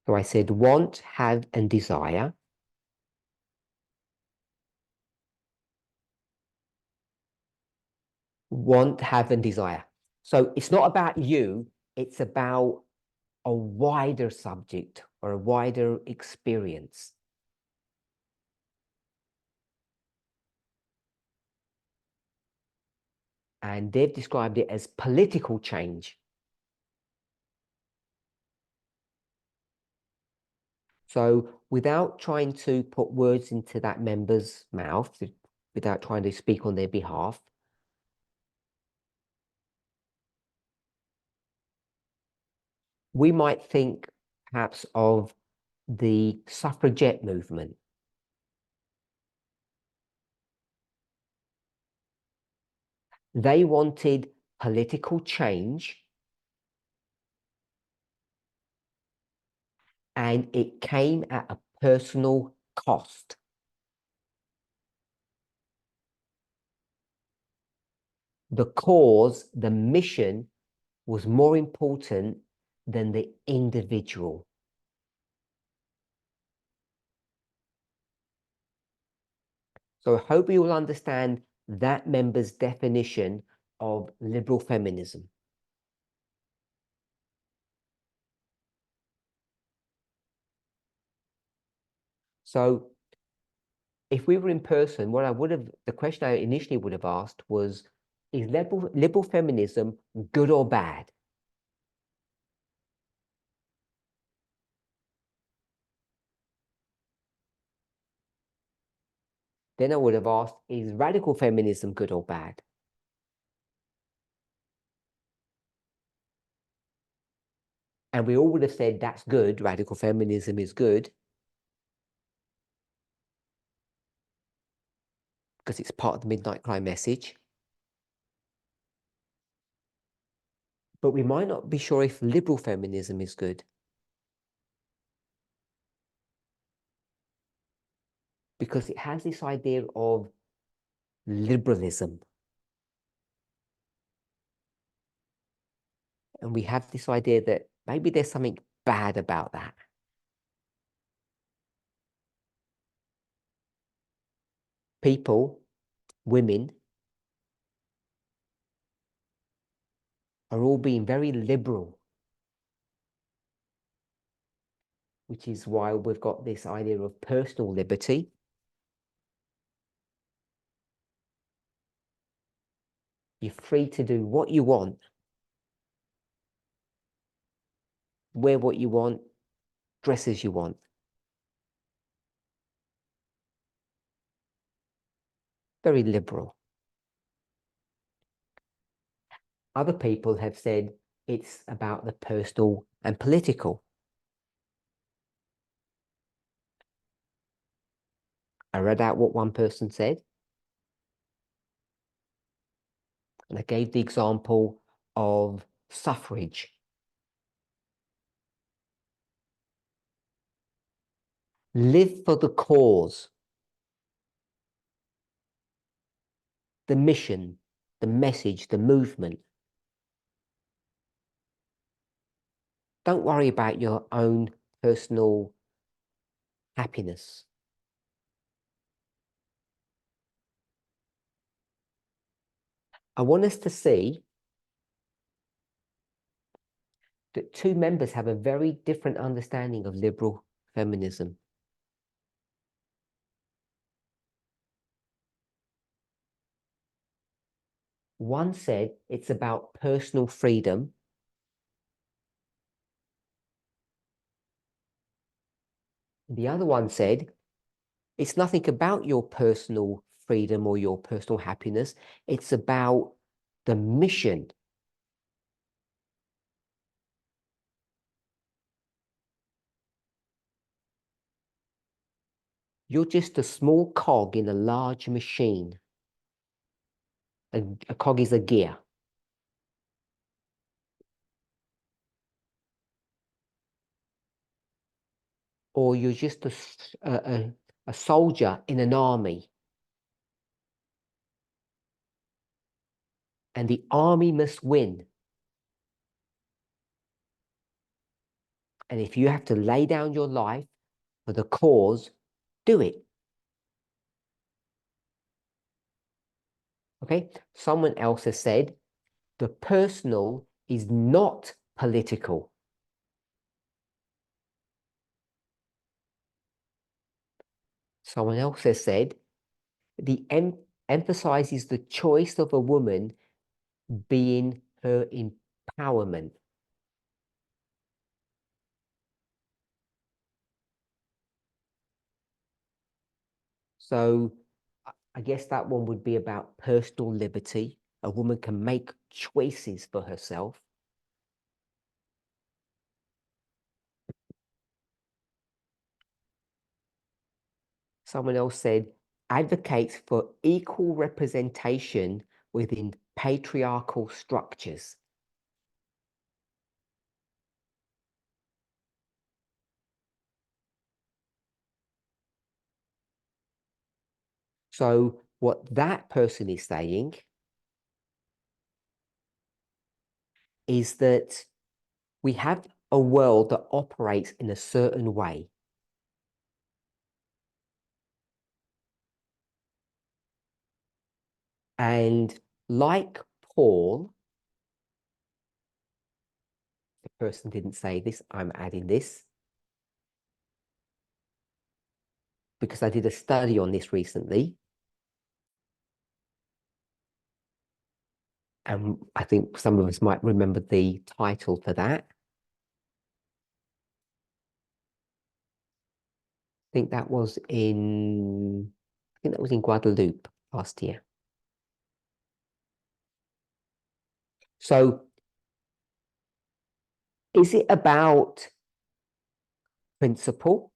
So I said want, have, and desire. Want, have, and desire. So it's not about you, it's about a wider subject or a wider experience. And they've described it as political change. So without trying to put words into that member's mouth, without trying to speak on their behalf, we might think perhaps of the suffragette movement. They wanted political change, and it came at a personal cost. The cause, the mission, was more important than the individual. So I hope you will understand that member's definition of liberal feminism. So if we were in person, the question I initially would have asked was, is liberal feminism good or bad? Then I would have asked, is radical feminism good or bad? And we all would have said, that's good, radical feminism is good, because it's part of the Midnight Cry message. But we might not be sure if liberal feminism is good. Because it has this idea of liberalism. And we have this idea that maybe there's something bad about that. People, women, are all being very liberal, which is why we've got this idea of personal liberty. You're free to do what you want, wear what you want, dress as you want. Very liberal. Other people have said it's about the personal and political. I read out what one person said. And I gave the example of suffrage. Live for the cause, the mission, the message, the movement. Don't worry about your own personal happiness. I want us to see that two members have a very different understanding of liberal feminism. One said it's about personal freedom. The other one said It's nothing about your personal freedom or your personal happiness. It's about the mission. You're just a small cog in a large machine. A cog is a gear. Or you're just a soldier in an army. And the army must win. And if you have to lay down your life for the cause, do it. Okay? Someone else has said, the personal is not political. Someone else has said, the emphasizes the choice of a woman being her empowerment. So I guess that one would be about personal liberty. A woman can make choices for herself. Someone else said, advocates for equal representation within patriarchal structures. So what that person is saying is that we have a world that operates in a certain way. And like Paul, the person didn't say this, I'm adding this, because I did a study on this recently. And I think some of us might remember the title for that. I think that was in Guadeloupe last year. So is it about principle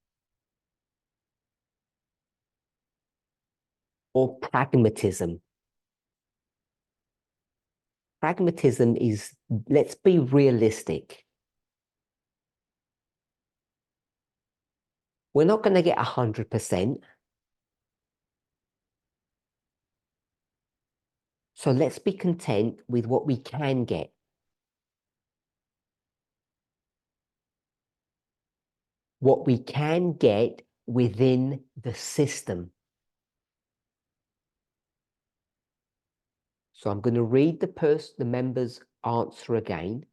or pragmatism? Pragmatism is, let's be realistic. We're not going to get 100%. So let's be content with what we can get. What we can get within the system. So I'm going to read the member's answer again.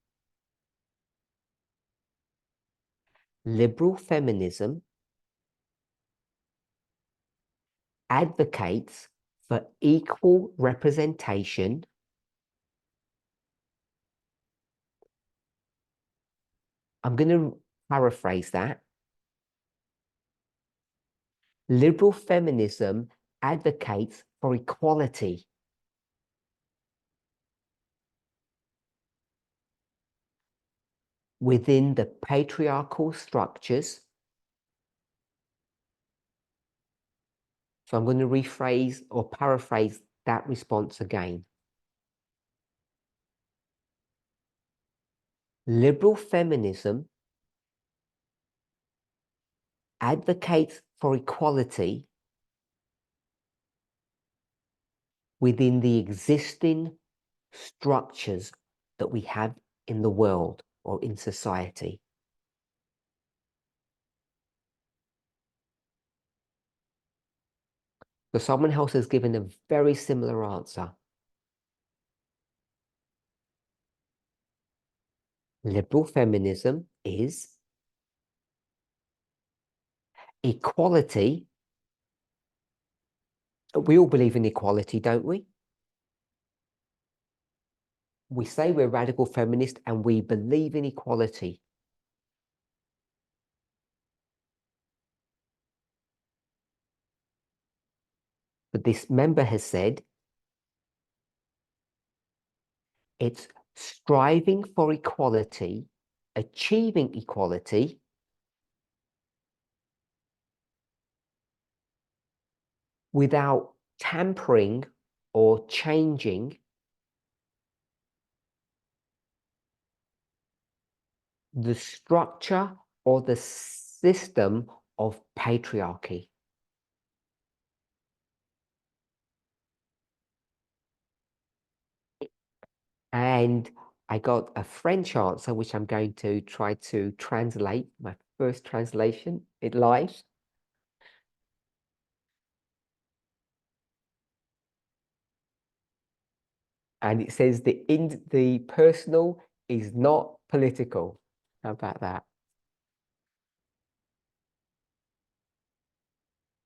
Liberal feminism advocates for equal representation I'm going to paraphrase that. Liberal feminism advocates for equality. Within the patriarchal structures. So I'm going to rephrase or paraphrase that response again. Liberal feminism advocates for equality within the existing structures that we have in the world or in society. So someone else has given a very similar answer. Liberal feminism is equality. We all believe in equality, don't we? We say we're radical feminists and we believe in equality. But this member has said it's striving for equality, achieving equality, without tampering or changing the structure or the system of patriarchy. And I got a French answer, which I'm going to try to translate, my first translation in live. And it says the personal is not political. How about that?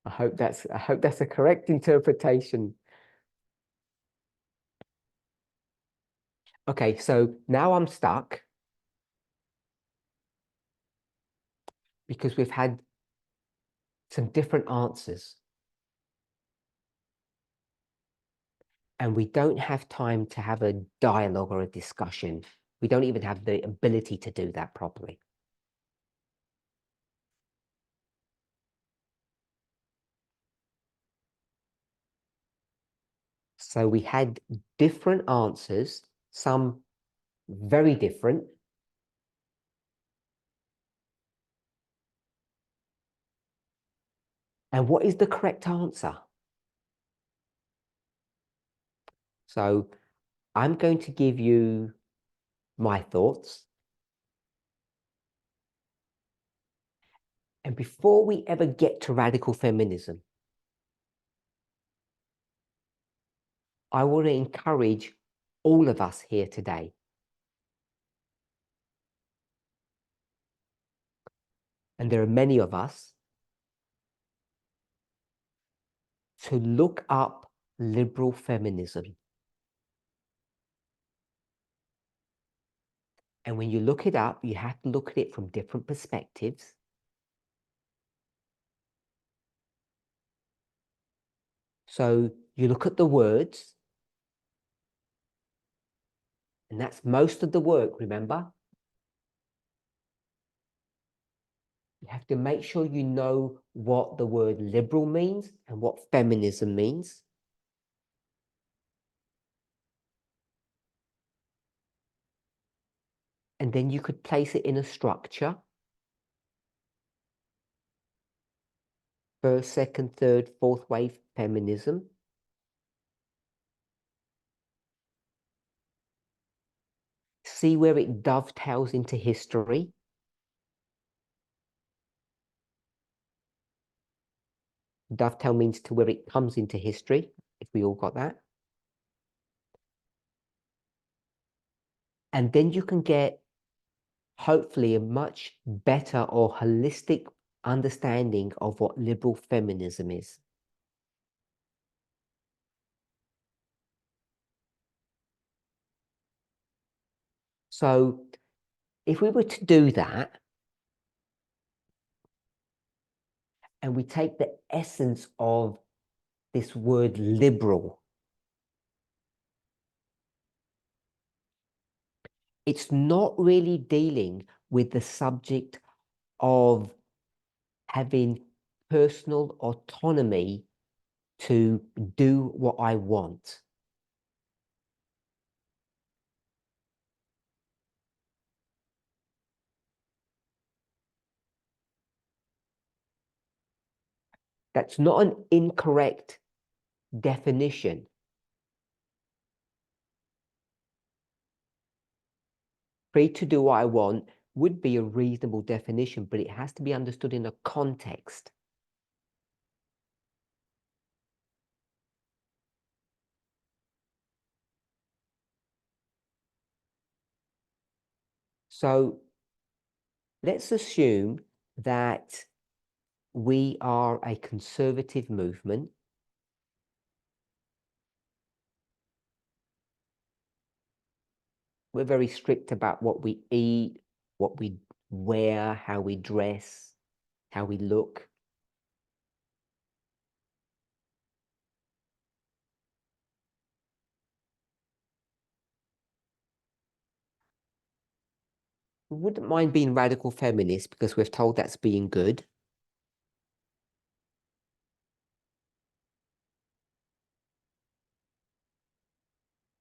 I hope that's a correct interpretation. Okay, so now I'm stuck because we've had some different answers. And we don't have time to have a dialogue or a discussion. We don't even have the ability to do that properly. So we had different answers, some very different. And what is the correct answer? So I'm going to give you my thoughts. And before we ever get to radical feminism, I want to encourage all of us here today and there are many of us, to look up liberal feminism. And when you look it up, you have to look at it from different perspectives. So you look at the words, and that's most of the work, remember? You have to make sure you know what the word liberal means and what feminism means. And then you could place it in a structure. First, second, third, fourth wave feminism. See where it dovetails into history. Dovetail means to where it comes into history, if we all got that. And then you can get, hopefully, a much better or holistic understanding of what liberal feminism is. So if we were to do that, and we take the essence of this word liberal, it's not really dealing with the subject of having personal autonomy to do what I want. That's not an incorrect definition. Free to do what I want would be a reasonable definition, but it has to be understood in a context. So let's assume that we are a conservative movement. We're very strict about what we eat, what we wear, how we dress, how we look. wouldn't mind being radical feminist because we're told that's being good.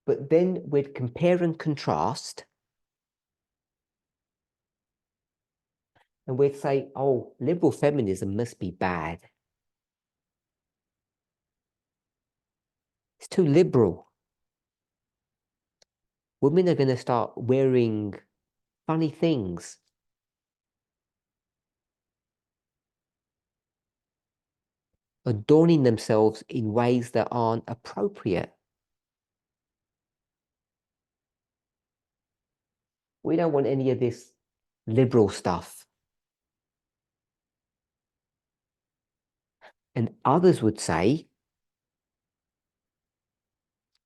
But then we'd compare and contrast. And we'd say, oh, liberal feminism must be bad. It's too liberal. Women are going to start wearing funny things. Adorning themselves in ways that aren't appropriate. We don't want any of this liberal stuff. And others would say,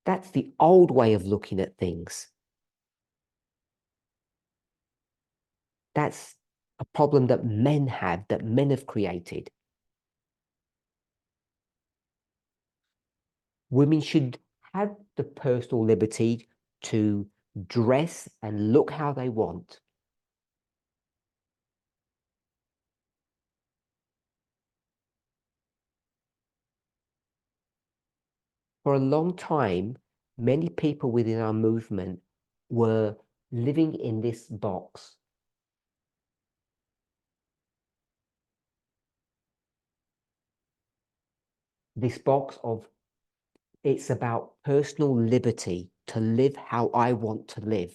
that's the old way of looking at things. That's a problem that men have created. Women should have the personal liberty to dress and look how they want. For a long time, many people within our movement were living in this box. This box of, it's about personal liberty to live how I want to live.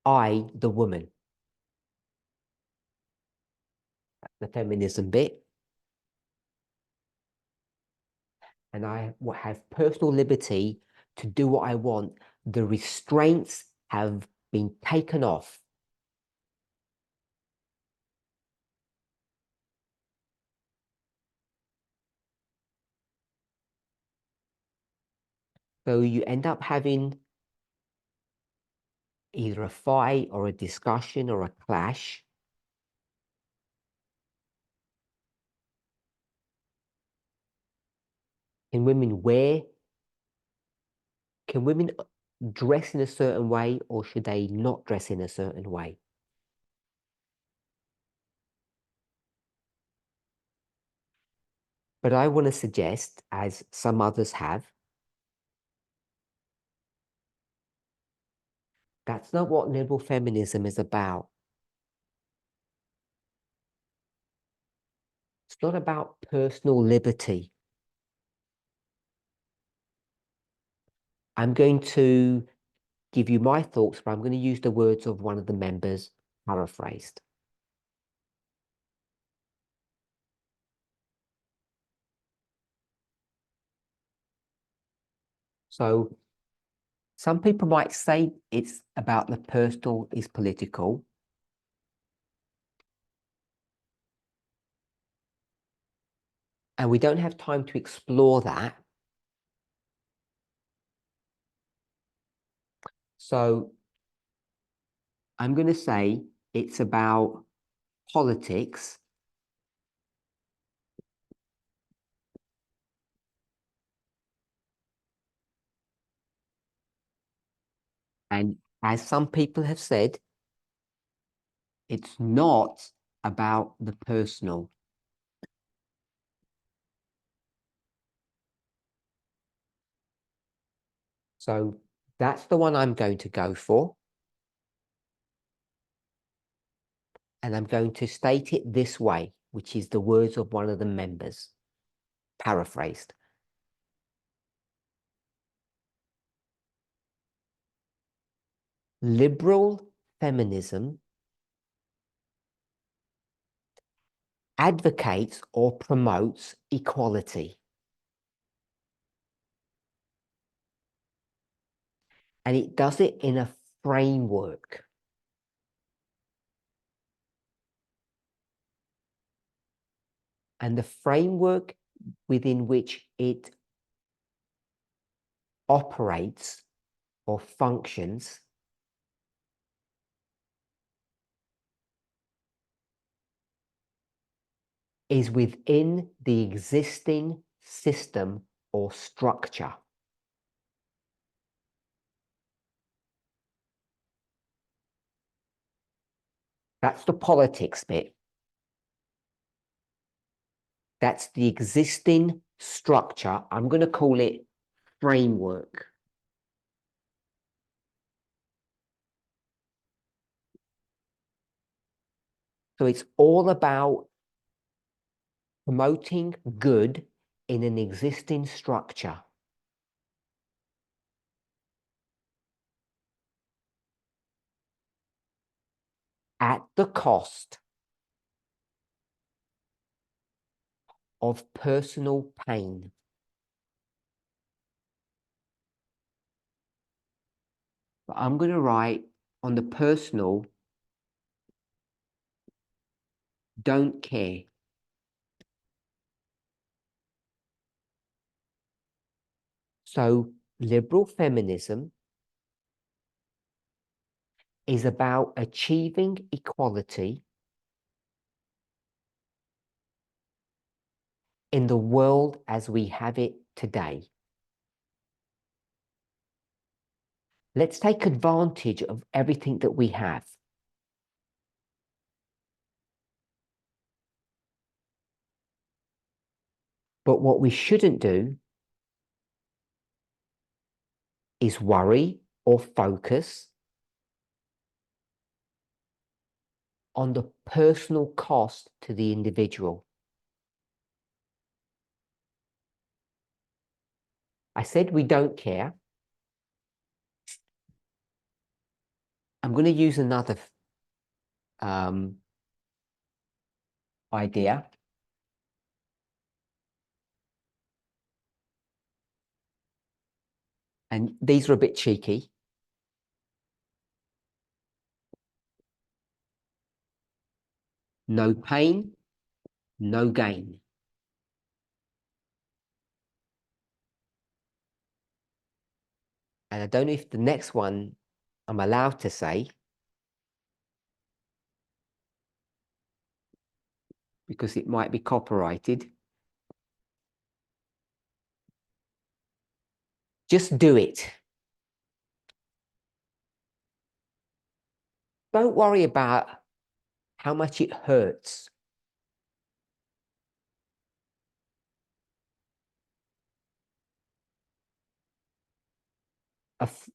I, the woman. The feminism bit. And I have personal liberty to do what I want. The restraints have been taken off. So you end up having either a fight or a discussion or a clash. Can women dress in a certain way, or should they not dress in a certain way? But I want to suggest, as some others have, that's not what liberal feminism is about. It's not about personal liberty. I'm going to give you my thoughts, but I'm going to use the words of one of the members, paraphrased. So some people might say it's about the personal is political. And we don't have time to explore that. So I'm going to say it's about politics. And as some people have said, it's not about the personal. So that's the one I'm going to go for. And I'm going to state it this way, which is the words of one of the members, paraphrased. Liberal feminism advocates or promotes equality. And it does it in a framework. And the framework within which it operates or functions is within the existing system or structure. That's the politics bit. That's the existing structure. I'm going to call it framework. So it's all about promoting good in an existing structure. At the cost of personal pain. But I'm going to write on the personal, don't care. So liberal feminism is about achieving equality in the world as we have it today. Let's take advantage of everything that we have. But what we shouldn't do is worry or focus on the personal cost to the individual. I said we don't care. I'm going to use another idea. And these are a bit cheeky. No pain, no gain. And I don't know if the next one I'm allowed to say, because it might be copyrighted. Just do it. Don't worry about how much it hurts.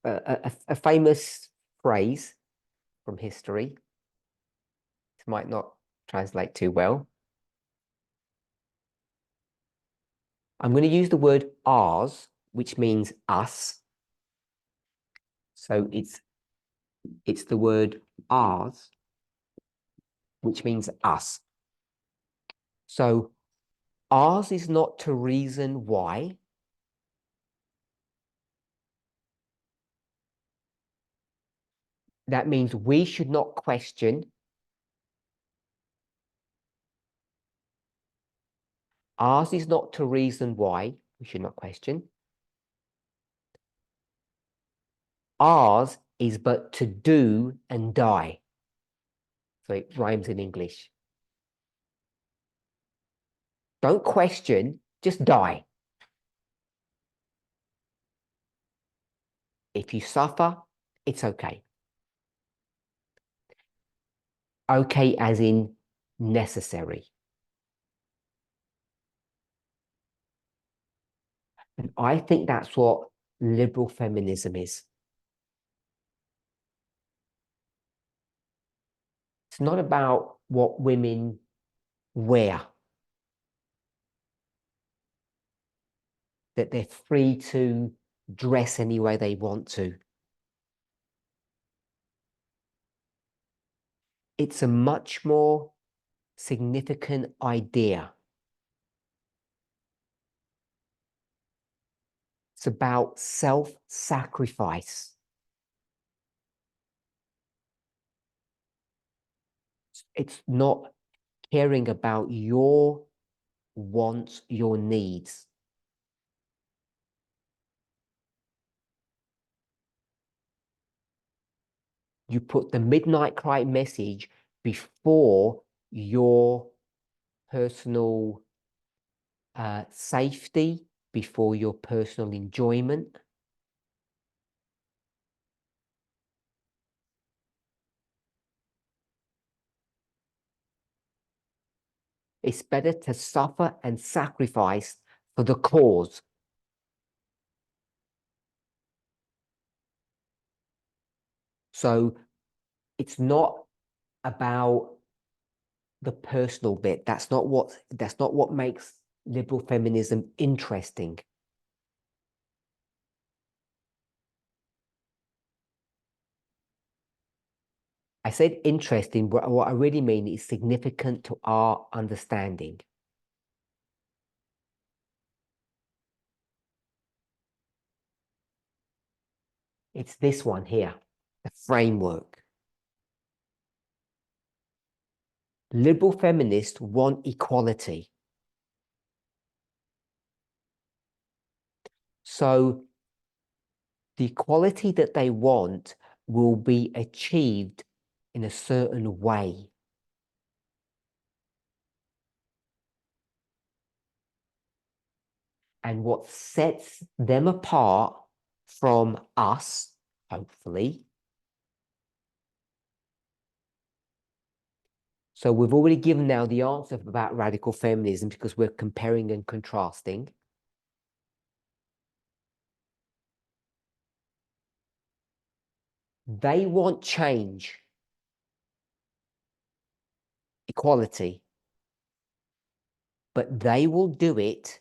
A famous phrase from history. This might not translate too well. I'm going to use the word ours, which means us. So it's the word ours, which means us. So ours is not to reason why. That means we should not question. Ours is not to reason why. We should not question. Ours is but to do and die. So it rhymes in English. Don't question, just die. If you suffer, it's okay. Okay as in necessary. And I think that's what liberal feminism is. It's not about what women wear. That they're free to dress any way they want to. It's a much more significant idea. It's about self-sacrifice. It's not caring about your wants, your needs. You put the midnight cry message before your personal safety before your personal enjoyment. It's better to suffer and sacrifice for the cause. So it's not about the personal bit. That's not what makes liberal feminism interesting. I said interesting, but what I really mean is significant to our understanding. It's this one here, the framework. Liberal feminists want equality. So the equality that they want will be achieved in a certain way. And what sets them apart from us, hopefully. So we've already given now the answer about radical feminism because we're comparing and contrasting. They want change, equality, but they will do it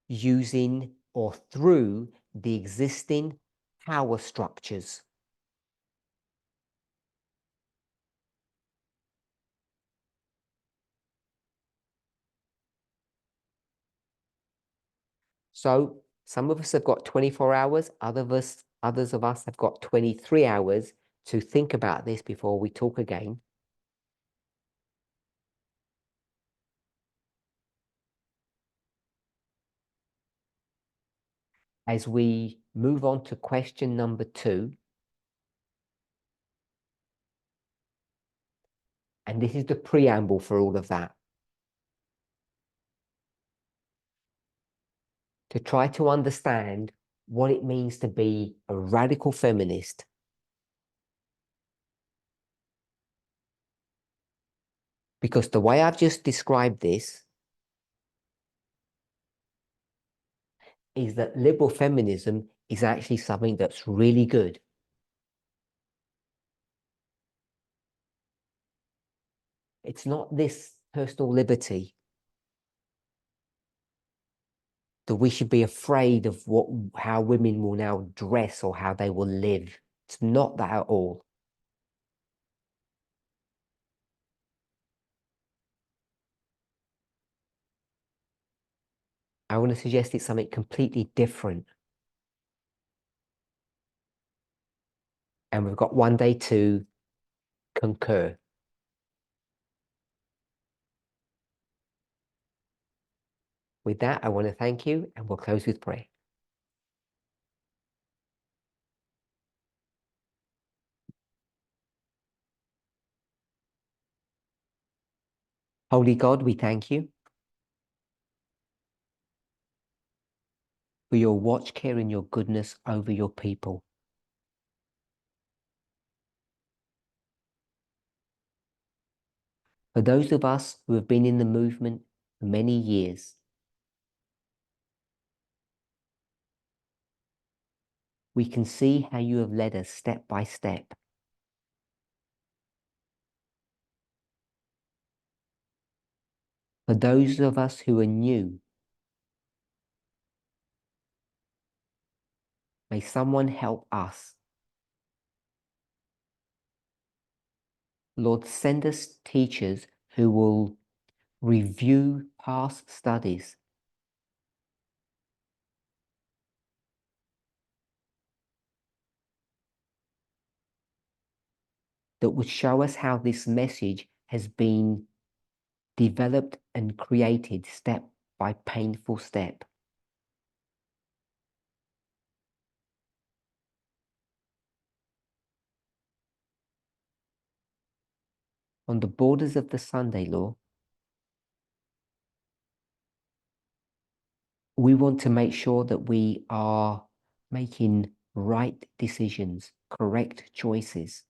using or through the existing power structures. So some of us have got 24 hours, others of us have got 23 hours to think about this before we talk again. As we move on to question number 2, and this is the preamble for all of that. To try to understand what it means to be a radical feminist. Because the way I've just described this is that liberal feminism is actually something that's really good. It's not this personal liberty that we should be afraid of how women will now dress or how they will live. It's not that at all. I want to suggest it's something completely different. And we've got one day to concur. With that, I want to thank you, and we'll close with prayer. Holy God, we thank you for your watch care and your goodness over your people. For those of us who have been in the movement for many years, we can see how you have led us step by step. For those of us who are new, may someone help us. Lord, send us teachers who will review past studies, that would show us how this message has been developed and created step by painful step. On the borders of the Sunday law, We want to make sure that we are making right decisions, correct choices.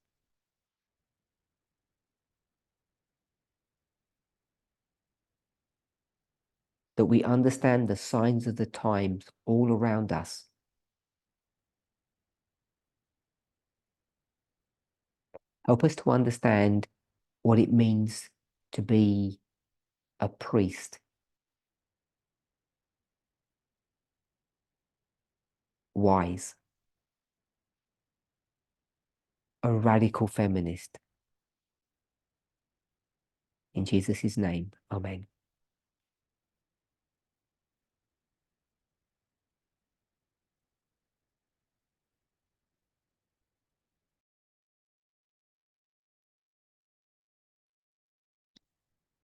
That we understand the signs of the times all around us. Help us to understand what it means to be a priest, wise, a radical feminist. In Jesus' name, amen.